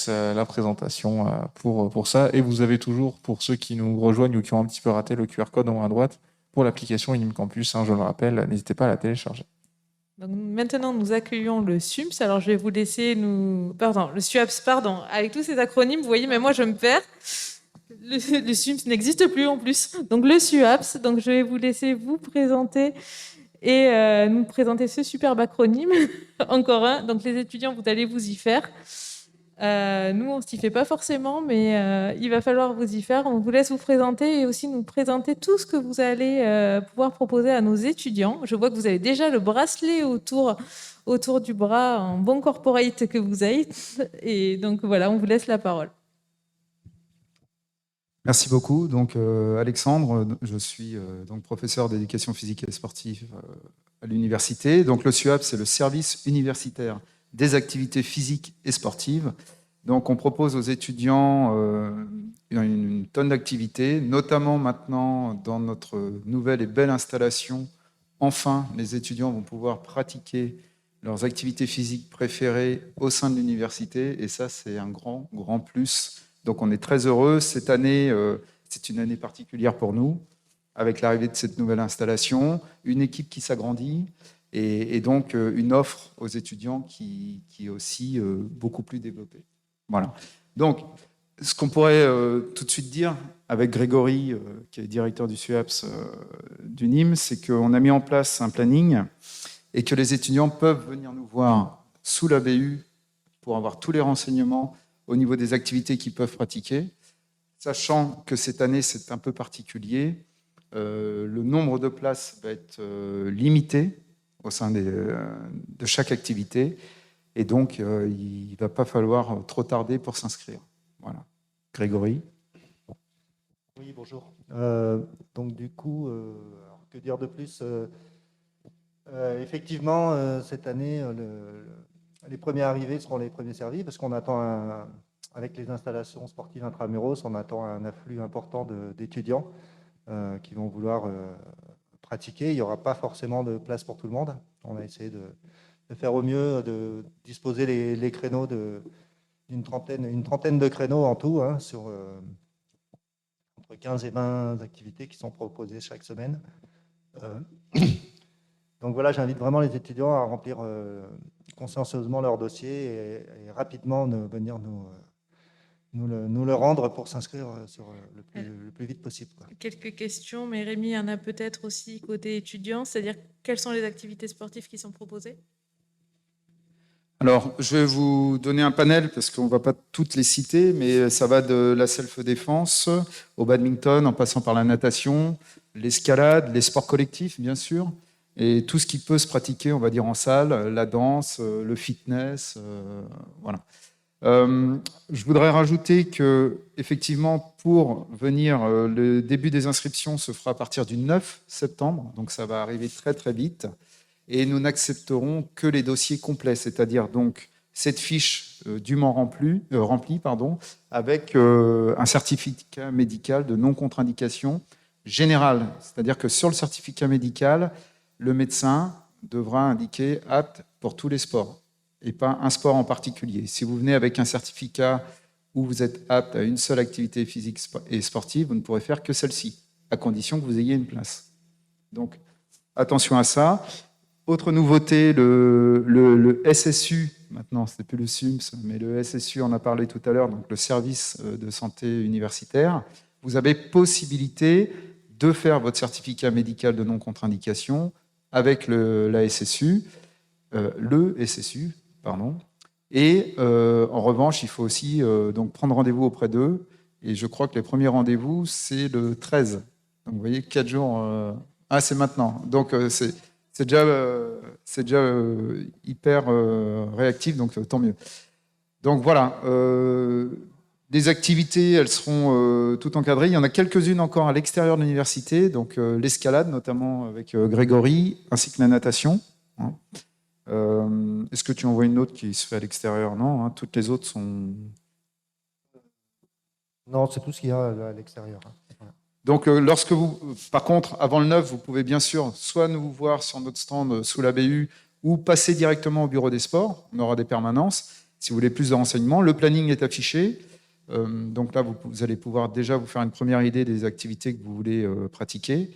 la présentation pour ça. Et vous avez toujours, pour ceux qui nous rejoignent ou qui ont un petit peu raté, le QR code en haut à droite pour l'application Unim Campus. Je le rappelle, n'hésitez pas à la télécharger. Donc maintenant, nous accueillons le SUMS. Alors, je vais vous laisser le SUAPS, pardon. Avec tous ces acronymes, vous voyez, mais moi, je me perds. Le SUMS n'existe plus en plus. Donc, le SUAPS. Donc, je vais vous laisser vous présenter et nous présenter ce superbe acronyme. Encore un. Donc, les étudiants, vous allez vous y faire. Nous, on ne s'y fait pas forcément, mais il va falloir vous y faire. On vous laisse vous présenter et aussi nous présenter tout ce que vous allez pouvoir proposer à nos étudiants. Je vois que vous avez déjà le bracelet autour du bras, en bon corporate que vous êtes. Et donc voilà, on vous laisse la parole. Merci beaucoup. Donc, Alexandre, je suis donc professeur d'éducation physique et sportive à l'université. Donc, le SUAP, c'est le service universitaire des activités physiques et sportives. Donc, on propose aux étudiants une tonne d'activités, notamment maintenant dans notre nouvelle et belle installation. Enfin, les étudiants vont pouvoir pratiquer leurs activités physiques préférées au sein de l'université, et ça, c'est un grand, grand plus. Donc, on est très heureux. Cette année, c'est une année particulière pour nous, avec l'arrivée de cette nouvelle installation, une équipe qui s'agrandit, et donc une offre aux étudiants qui est aussi beaucoup plus développée. Voilà. Donc, ce qu'on pourrait tout de suite dire avec Grégory, qui est directeur du SUAPS du Nîmes, c'est qu'on a mis en place un planning et que les étudiants peuvent venir nous voir sous la BU pour avoir tous les renseignements au niveau des activités qu'ils peuvent pratiquer, sachant que cette année, c'est un peu particulier. Le nombre de places va être limité au sein de chaque activité. Et donc, il ne va pas falloir trop tarder pour s'inscrire. Voilà. Grégory. Oui, bonjour. Donc, du coup, que dire de plus effectivement, cette année, les premiers arrivés seront les premiers servis, parce qu'on attend, avec les installations sportives intramuros, on attend un afflux important d'étudiants qui vont vouloir pratiquer. Il n'y aura pas forcément de place pour tout le monde. On a essayé de faire au mieux, de disposer les créneaux une trentaine de créneaux en tout, hein, sur entre 15 et 20 activités qui sont proposées chaque semaine. Donc voilà, j'invite vraiment les étudiants à remplir consciencieusement leur dossier et rapidement venir nous le rendre pour s'inscrire le plus vite possible, quoi. Quelques questions, mais Rémi, il y en a peut-être aussi côté étudiant, c'est-à-dire quelles sont les activités sportives qui sont proposées? Alors, je vais vous donner un panel parce qu'on ne va pas toutes les citer, mais ça va de la self-défense au badminton, en passant par la natation, l'escalade, les sports collectifs, bien sûr, et tout ce qui peut se pratiquer, on va dire, en salle, la danse, le fitness, voilà. Je voudrais rajouter que, effectivement, pour venir, le début des inscriptions se fera à partir du 9 septembre, donc ça va arriver très très vite. Et nous n'accepterons que les dossiers complets, c'est-à-dire donc cette fiche dûment remplie, avec un certificat médical de non-contre-indication générale. C'est-à-dire que sur le certificat médical, le médecin devra indiquer apte pour tous les sports et pas un sport en particulier. Si vous venez avec un certificat où vous êtes apte à une seule activité physique et sportive, vous ne pourrez faire que celle-ci, à condition que vous ayez une place. Donc, attention à ça. Autre nouveauté, le SSU, maintenant ce n'est plus le SUMS, mais le SSU, on en a parlé tout à l'heure, donc le service de santé universitaire. Vous avez possibilité de faire votre certificat médical de non-contre-indication avec le SSU. Et en revanche, il faut aussi donc prendre rendez-vous auprès d'eux. Et je crois que les premiers rendez-vous, c'est le 13. Donc vous voyez, 4 jours. C'est maintenant. Donc c'est déjà hyper réactif, donc tant mieux. Donc voilà, des activités, elles seront toutes encadrées. Il y en a quelques-unes encore à l'extérieur de l'université, donc l'escalade notamment avec Grégory, ainsi que la natation. Hein. Est-ce que tu en vois une autre qui se fait à l'extérieur? Non, hein, toutes les autres sont... Non, c'est tout ce qu'il y a à l'extérieur. Hein. Voilà. Donc, lorsque vous, par contre, avant le 9, vous pouvez bien sûr soit nous voir sur notre stand sous la BU ou passer directement au bureau des sports. On aura des permanences. Si vous voulez plus de renseignements, le planning est affiché. Donc là, vous allez pouvoir déjà vous faire une première idée des activités que vous voulez pratiquer.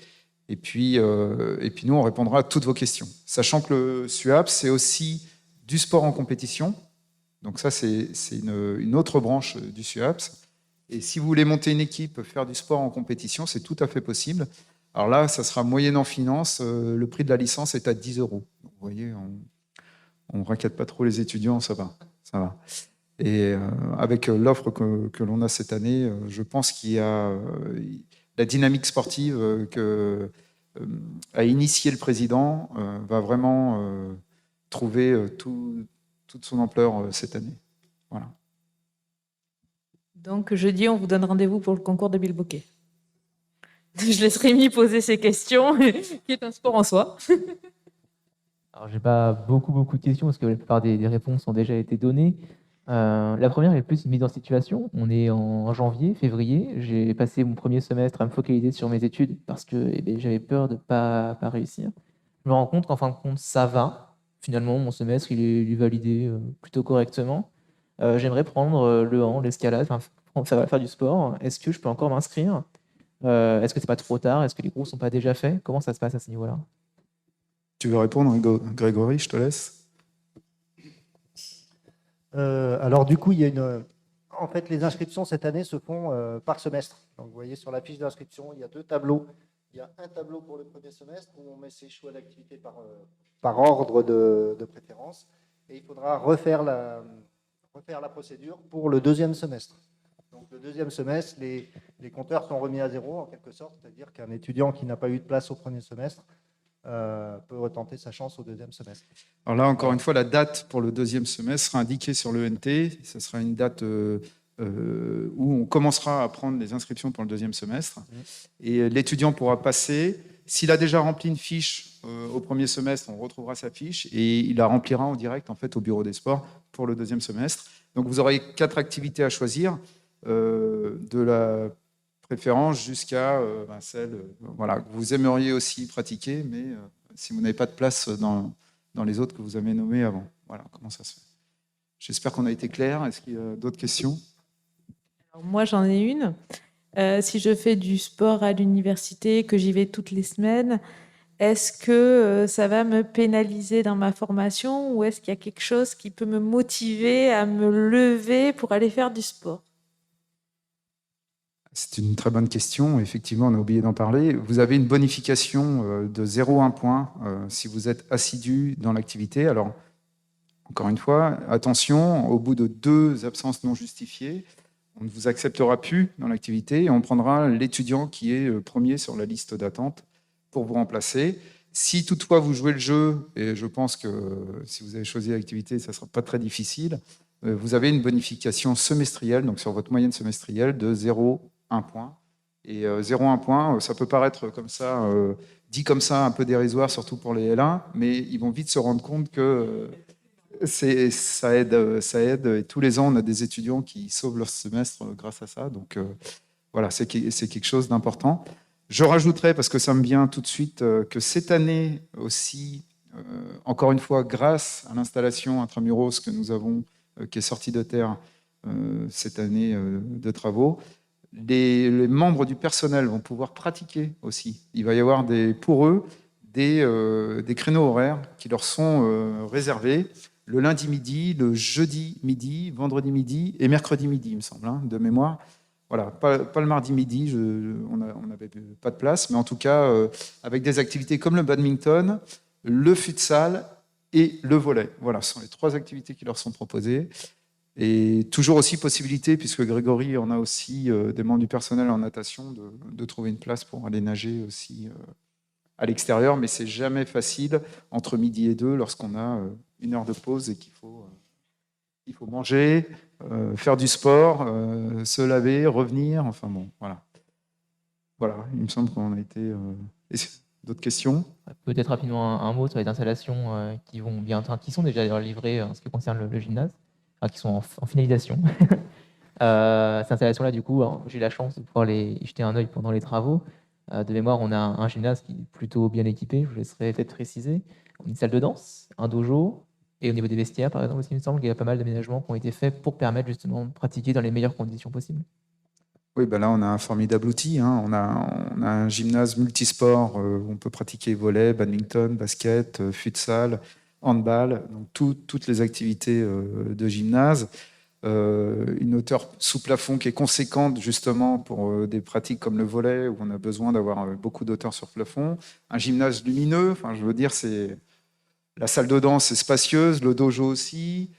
Et puis nous, on répondra à toutes vos questions. Sachant que le SUAP, c'est aussi du sport en compétition. Donc ça, c'est une autre branche du SUAPS. Et si vous voulez monter une équipe, faire du sport en compétition, c'est tout à fait possible. Alors là, ça sera moyennant finance. Le prix de la licence est à 10 €. Donc, vous voyez, on ne raquette pas trop les étudiants, ça va. Ça va. Et avec l'offre que l'on a cette année, je pense qu'il y a la dynamique sportive a initié le président va vraiment trouver toute son ampleur cette année. Voilà. Donc jeudi, on vous donne rendez-vous pour le concours de bilboquet. Je laisse Rémi poser ses questions, qui est un sport en soi. Alors, j'ai pas beaucoup de questions parce que la plupart des réponses ont déjà été données. La première est plus une mise en situation. On est en janvier, février. J'ai passé mon premier semestre à me focaliser sur mes études parce que j'avais peur de pas réussir. Je me rends compte qu'en fin de compte, ça va. Finalement, mon semestre, il est validé plutôt correctement. J'aimerais prendre le hand, l'escalade, faire du sport. Est-ce que je peux encore m'inscrire? Est-ce que c'est pas trop tard? Est-ce que les cours sont pas déjà faits? Comment ça se passe à ce niveau-là? Tu veux répondre, Grégory? Je te laisse. Alors du coup, il y a en fait, les inscriptions cette année se font par semestre. Donc vous voyez sur la fiche d'inscription, il y a 2 tableaux. Il y a un tableau pour le premier semestre où on met ses choix d'activité par ordre de préférence. Et il faudra refaire la procédure pour le deuxième semestre. Donc le deuxième semestre, les compteurs sont remis à zéro en quelque sorte, c'est-à-dire qu'un étudiant qui n'a pas eu de place au premier semestre peut retenter sa chance au deuxième semestre. Alors là, encore une fois, la date pour le deuxième semestre sera indiquée sur l'ENT. Ce sera une date où on commencera à prendre les inscriptions pour le deuxième semestre. Et l'étudiant pourra passer S'il a déjà rempli une fiche au premier semestre, on retrouvera sa fiche et il la remplira en direct en fait, au bureau des sports pour le deuxième semestre. Donc vous aurez 4 activités à choisir, de la préférence jusqu'à celle voilà, que vous aimeriez aussi pratiquer, mais si vous n'avez pas de place dans les autres que vous avez nommés avant. Voilà comment ça se fait. J'espère qu'on a été clair. Est-ce qu'il y a d'autres questions? Alors, moi, j'en ai une. Si je fais du sport à l'université, que j'y vais toutes les semaines, est-ce que ça va me pénaliser dans ma formation ou est-ce qu'il y a quelque chose qui peut me motiver à me lever pour aller faire du sport? C'est une très bonne question. Effectivement, on a oublié d'en parler. Vous avez une bonification de 0,1 point si vous êtes assidu dans l'activité. Alors, encore une fois, attention, au bout de 2 absences non justifiées, on ne vous acceptera plus dans l'activité et on prendra l'étudiant qui est premier sur la liste d'attente pour vous remplacer. Si toutefois vous jouez le jeu, et je pense que si vous avez choisi l'activité, ça ne sera pas très difficile, vous avez une bonification semestrielle, donc sur votre moyenne semestrielle, de 0,1 point. Et 0,1 point, ça peut paraître comme ça, dit comme ça, un peu dérisoire, surtout pour les L1, mais ils vont vite se rendre compte que ça aide. Et tous les ans, on a des étudiants qui sauvent leur semestre grâce à ça. Donc voilà, c'est quelque chose d'important. Je rajouterai, parce que ça me vient tout de suite, que cette année aussi, encore une fois, grâce à l'installation Intramuros que nous avons, qui est sortie de terre cette année de travaux, les membres du personnel vont pouvoir pratiquer aussi. Il va y avoir pour eux des créneaux horaires qui leur sont réservés le lundi midi, le jeudi midi, vendredi midi et mercredi midi, il me semble, de mémoire. Voilà, pas le mardi midi, on n'avait pas de place, mais en tout cas, avec des activités comme le badminton, le futsal et le volley. Voilà, ce sont les 3 activités qui leur sont proposées. Et toujours aussi possibilité, puisque Grégory en a aussi des membres du personnel en natation, de trouver une place pour aller nager aussi à l'extérieur, mais c'est jamais facile entre midi et 2 lorsqu'on a 1 heure de pause et qu'il faut manger, faire du sport, se laver, revenir, enfin bon, voilà. Voilà, il me semble qu'on a été... D'autres questions? Peut-être rapidement un mot sur les installations qui sont déjà livrées en ce qui concerne le gymnase, qui sont en finalisation. Ces installations-là, du coup, j'ai eu la chance de pouvoir y jeter un œil pendant les travaux. De mémoire, on a un gymnase qui est plutôt bien équipé, je vous laisserai peut-être préciser. Une salle de danse, un dojo, et au niveau des vestiaires, par exemple, aussi, il me semble qu'il y a pas mal d'aménagements qui ont été faits pour permettre justement de pratiquer dans les meilleures conditions possibles. Oui, ben là, on a un formidable outil. On a un gymnase multisport où on peut pratiquer volley, badminton, basket, futsal, handball, donc toutes les activités de gymnase. Une hauteur sous plafond qui est conséquente justement pour des pratiques comme le volley où on a besoin d'avoir beaucoup d'hauteur sur plafond. Un gymnase lumineux, enfin, je veux dire, la salle de danse est spacieuse, le dojo aussi.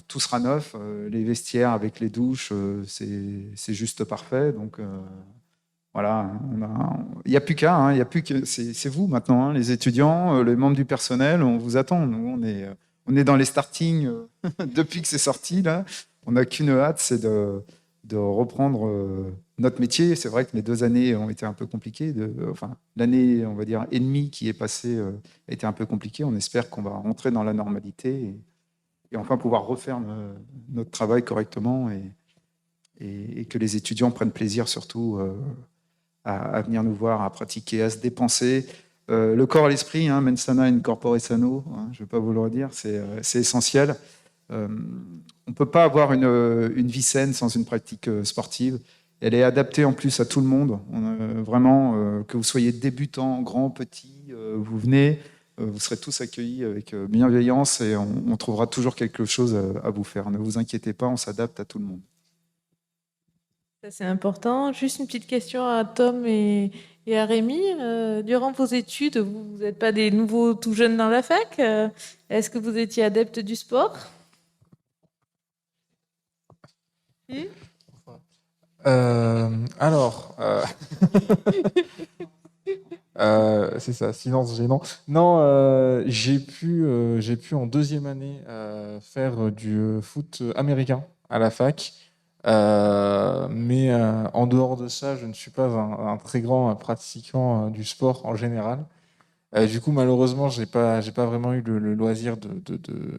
Tout sera neuf. Les vestiaires avec les douches, c'est juste parfait. Donc voilà, il n'y a plus qu'à. C'est vous maintenant, les étudiants, les membres du personnel, on vous attend. Nous, on est dans les starting depuis que c'est sorti. Là. On n'a qu'une hâte, c'est de reprendre notre métier. C'est vrai que les 2 années ont été un peu compliquées. L'année, on va dire, et demie qui est passée a été un peu compliquée. On espère qu'on va rentrer dans la normalité et enfin pouvoir refaire notre travail correctement et que les étudiants prennent plaisir surtout à venir nous voir, à pratiquer, à se dépenser. Le corps et l'esprit, mens sana in corpore sano, je ne vais pas vous le redire, c'est essentiel. On ne peut pas avoir une vie saine sans une pratique sportive. Elle est adaptée en plus à tout le monde. Vraiment, que vous soyez débutant, grand, petit, vous venez, vous serez tous accueillis avec bienveillance et on trouvera toujours quelque chose à vous faire. Ne vous inquiétez pas, on s'adapte à tout le monde. Ça, c'est important. Juste une petite question à Tom et à Rémi. Durant vos études, vous n'êtes pas des nouveaux tout jeunes dans la fac. Est-ce que vous étiez adepte du sport? Alors, c'est ça, silence gênant. Non, j'ai pu en 2e année faire du foot américain à la fac. Mais en dehors de ça, je ne suis pas un très grand pratiquant du sport en général. Du coup, malheureusement, j'ai pas vraiment eu le loisir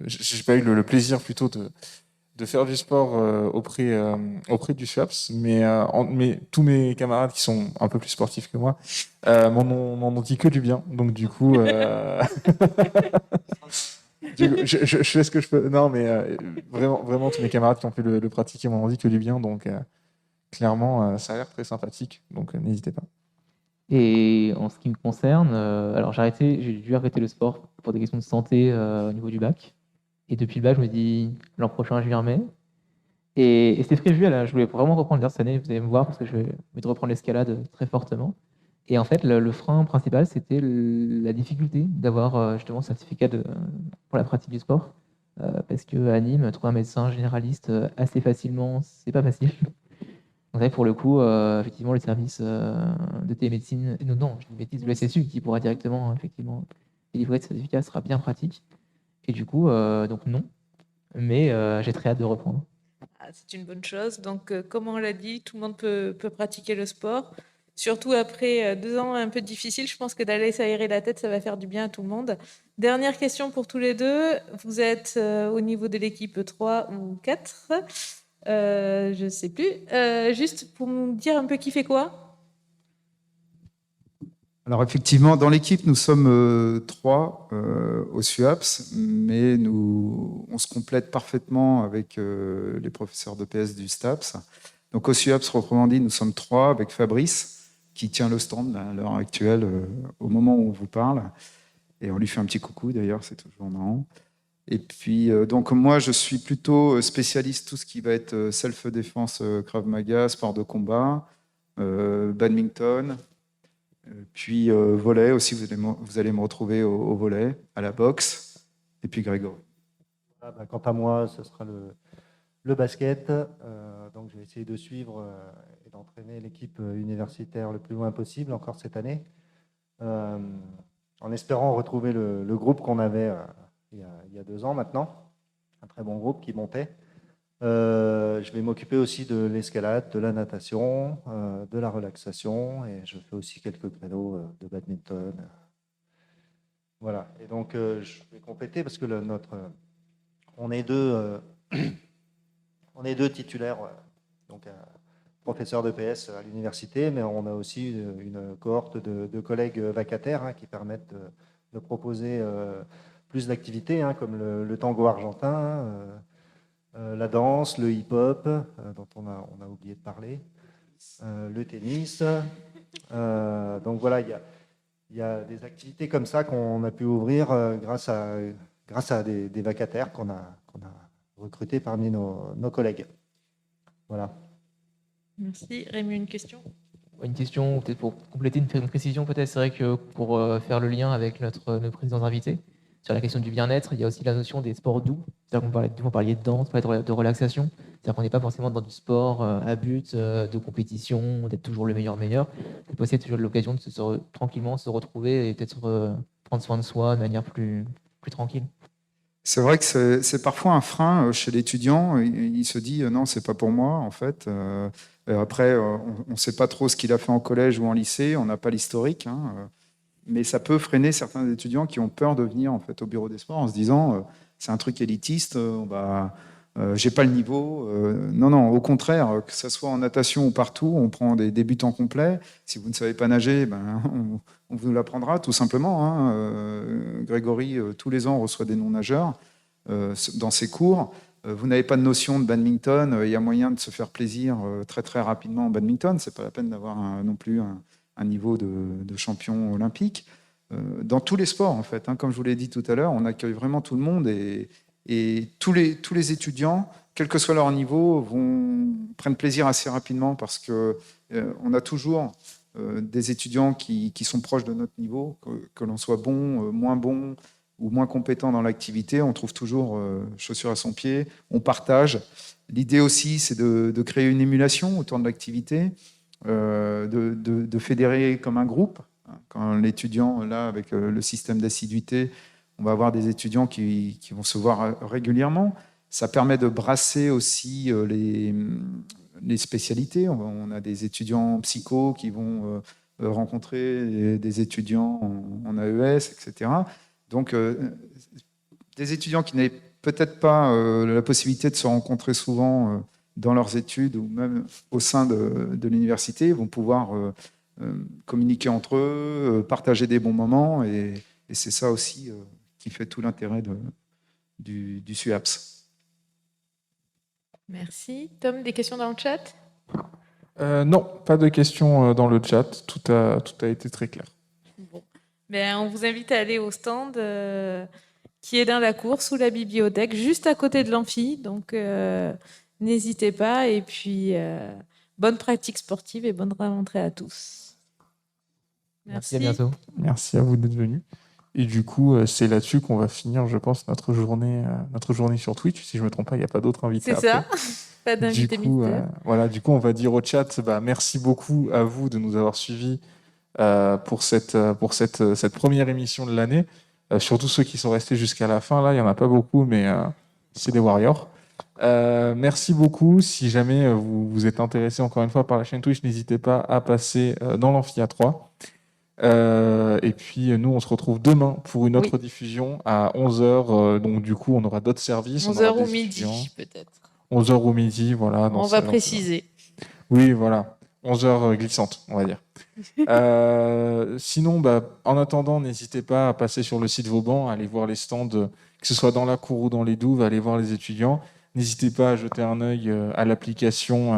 j'ai pas eu le plaisir plutôt de faire du sport auprès du SUAPS, mais tous mes camarades qui sont un peu plus sportifs que moi m'en ont dit que du bien. Donc du coup, je fais ce que je peux. Non, mais vraiment, tous mes camarades qui ont pu le pratiquer m'en ont dit que du bien. Donc clairement, ça a l'air très sympathique. Donc n'hésitez pas. Et en ce qui me concerne, alors j'ai dû arrêter le sport pour des questions de santé au niveau du bac. Et depuis le bac, je me dis l'an prochain, je m'y remets. Et c'était prévu, là, je voulais vraiment reprendre cette année, vous allez me voir, parce que je vais envie de reprendre l'escalade très fortement. Et en fait, le frein principal, c'était la difficulté d'avoir justement un certificat pour la pratique du sport. Parce qu'à Nîmes, trouver un médecin généraliste assez facilement, c'est pas facile. Donc, pour le coup, effectivement, le service de télémédecine, non, je dis bêtise, le SSU, qui pourra directement effectivement délivrer ce certificat, sera bien pratique. Et du coup, donc non, mais j'ai très hâte de reprendre. Ah, c'est une bonne chose. Donc, comme on l'a dit, tout le monde peut pratiquer le sport. Surtout après 2 ans un peu difficiles, je pense que d'aller s'aérer la tête, ça va faire du bien à tout le monde. Dernière question pour tous les deux. Vous êtes au niveau de l'équipe 3 ou 4 je ne sais plus. Juste pour me dire un peu qui fait quoi. Alors effectivement, dans l'équipe, nous sommes 3 au SUAPS, mais on se complète parfaitement avec les professeurs d'EPS du STAPS. Donc au SUAPS, proprement dit, nous sommes 3 avec Fabrice, qui tient le stand là, à l'heure actuelle, au moment où on vous parle. Et on lui fait un petit coucou d'ailleurs, c'est toujours marrant. Et puis, donc moi, je suis plutôt spécialiste tout ce qui va être self-défense, Krav Maga, sport de combat, badminton, puis volley aussi, vous allez me retrouver au volley, à la boxe, et puis Grégory. Ah bah, quant à moi, ce sera le basket. Donc, je vais essayer de suivre et d'entraîner l'équipe universitaire le plus loin possible encore cette année, en espérant retrouver le groupe qu'on avait il y a 2 ans maintenant, un très bon groupe qui montait. Je vais m'occuper aussi de l'escalade, de la natation, de la relaxation, et je fais aussi quelques créneaux de badminton. Voilà. Et donc, je vais compléter parce que on est deux titulaires, donc professeurs d'EPS à l'université, mais on a aussi une cohorte de collègues vacataires qui permettent de proposer plus d'activités, comme le tango argentin, la danse, le hip-hop, dont on a oublié de parler, le tennis. Donc voilà, il y a des activités comme ça qu'on a pu ouvrir grâce à des vacataires qu'on a recrutés parmi nos collègues. Voilà. Merci. Rémi, une question? Une question, peut-être pour compléter une précision, peut-être, c'est vrai que pour faire le lien avec nos présidents invités, sur la question du bien-être, il y a aussi la notion des sports doux. C'est-à-dire qu'on parlait de danse, on parlait de relaxation. C'est-à-dire qu'on n'est pas forcément dans du sport à but, de compétition, d'être toujours le meilleur. C'est possible toujours l'occasion de tranquillement se retrouver et peut-être prendre soin de soi de manière plus tranquille. C'est vrai que c'est parfois un frein chez l'étudiant. Il se dit non, c'est pas pour moi en fait. Après, on ne sait pas trop ce qu'il a fait en collège ou en lycée. On n'a pas l'historique, mais ça peut freiner certains étudiants qui ont peur de venir en fait au bureau des sports en se disant c'est un truc élitiste. J'ai pas le niveau. Non, au contraire, que ce soit en natation ou partout, on prend des débutants complets. Si vous ne savez pas nager, on vous l'apprendra tout simplement. Grégory, tous les ans, reçoit des non-nageurs dans ses cours. Vous n'avez pas de notion de badminton, il y a moyen de se faire plaisir très très rapidement en badminton. C'est pas la peine d'avoir non plus un niveau de champion olympique. Dans tous les sports, en fait, comme je vous l'ai dit tout à l'heure, on accueille vraiment tout le monde et tous les étudiants, quel que soit leur niveau, prennent plaisir assez rapidement parce qu'on a toujours des étudiants qui sont proches de notre niveau, que l'on soit bon, moins bon ou moins compétent dans l'activité, on trouve toujours chaussure à son pied, on partage. L'idée aussi, c'est de créer une émulation autour de l'activité, de fédérer comme un groupe. Quand l'étudiant, là, avec le système d'assiduité, on va avoir des étudiants qui vont se voir régulièrement. Ça permet de brasser aussi les spécialités. On a des étudiants en psycho qui vont rencontrer des étudiants en AES, etc. Donc, des étudiants qui n'avaient peut-être pas la possibilité de se rencontrer souvent dans leurs études ou même au sein de l'université vont pouvoir communiquer entre eux, partager des bons moments, et c'est ça aussi qui fait tout l'intérêt du SUAPS. Merci. Tom, des questions dans le chat? Non, pas de questions dans le chat. Tout a été très clair. Bon. Ben, on vous invite à aller au stand qui est dans la cour, sous la bibliothèque, juste à côté de l'amphi. Donc, n'hésitez pas. Et puis, bonne pratique sportive et bonne rentrée à tous. Merci, à bientôt. Merci à vous d'être venus. Et du coup, c'est là-dessus qu'on va finir, je pense, notre journée sur Twitch. Si je ne me trompe pas, il n'y a pas d'autres invités. C'est après. ça. Pas d'invité mystère. Voilà, du coup, on va dire au chat, merci beaucoup à vous de nous avoir suivis pour cette première émission de l'année. Surtout ceux qui sont restés jusqu'à la fin. Là, il n'y en a pas beaucoup, mais c'est des warriors. Merci beaucoup. Si jamais vous êtes intéressé encore une fois par la chaîne Twitch, n'hésitez pas à passer dans l'Amphi 3. Et puis nous on se retrouve demain pour une autre diffusion à 11h, donc du coup on aura d'autres services. 11h ou midi peut-être. 11h ou midi, voilà. On va préciser. Oui, voilà. 11h glissantes, on va dire. Sinon, en attendant, n'hésitez pas à passer sur le site Vauban, à aller voir les stands, que ce soit dans la cour ou dans les douves, à aller voir les étudiants. N'hésitez pas à jeter un œil à l'application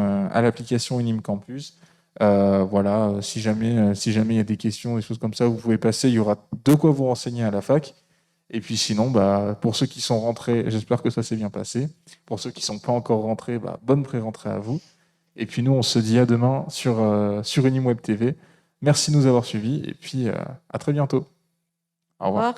Unim Campus. Voilà, si jamais il y a des questions, des choses comme ça, vous pouvez passer. Il y aura de quoi vous renseigner à la fac. Et puis sinon, pour ceux qui sont rentrés, j'espère que ça s'est bien passé. Pour ceux qui ne sont pas encore rentrés, bonne pré-rentrée à vous. Et puis nous, on se dit à demain sur Unim Web TV. Merci de nous avoir suivis et puis à très bientôt. Au revoir.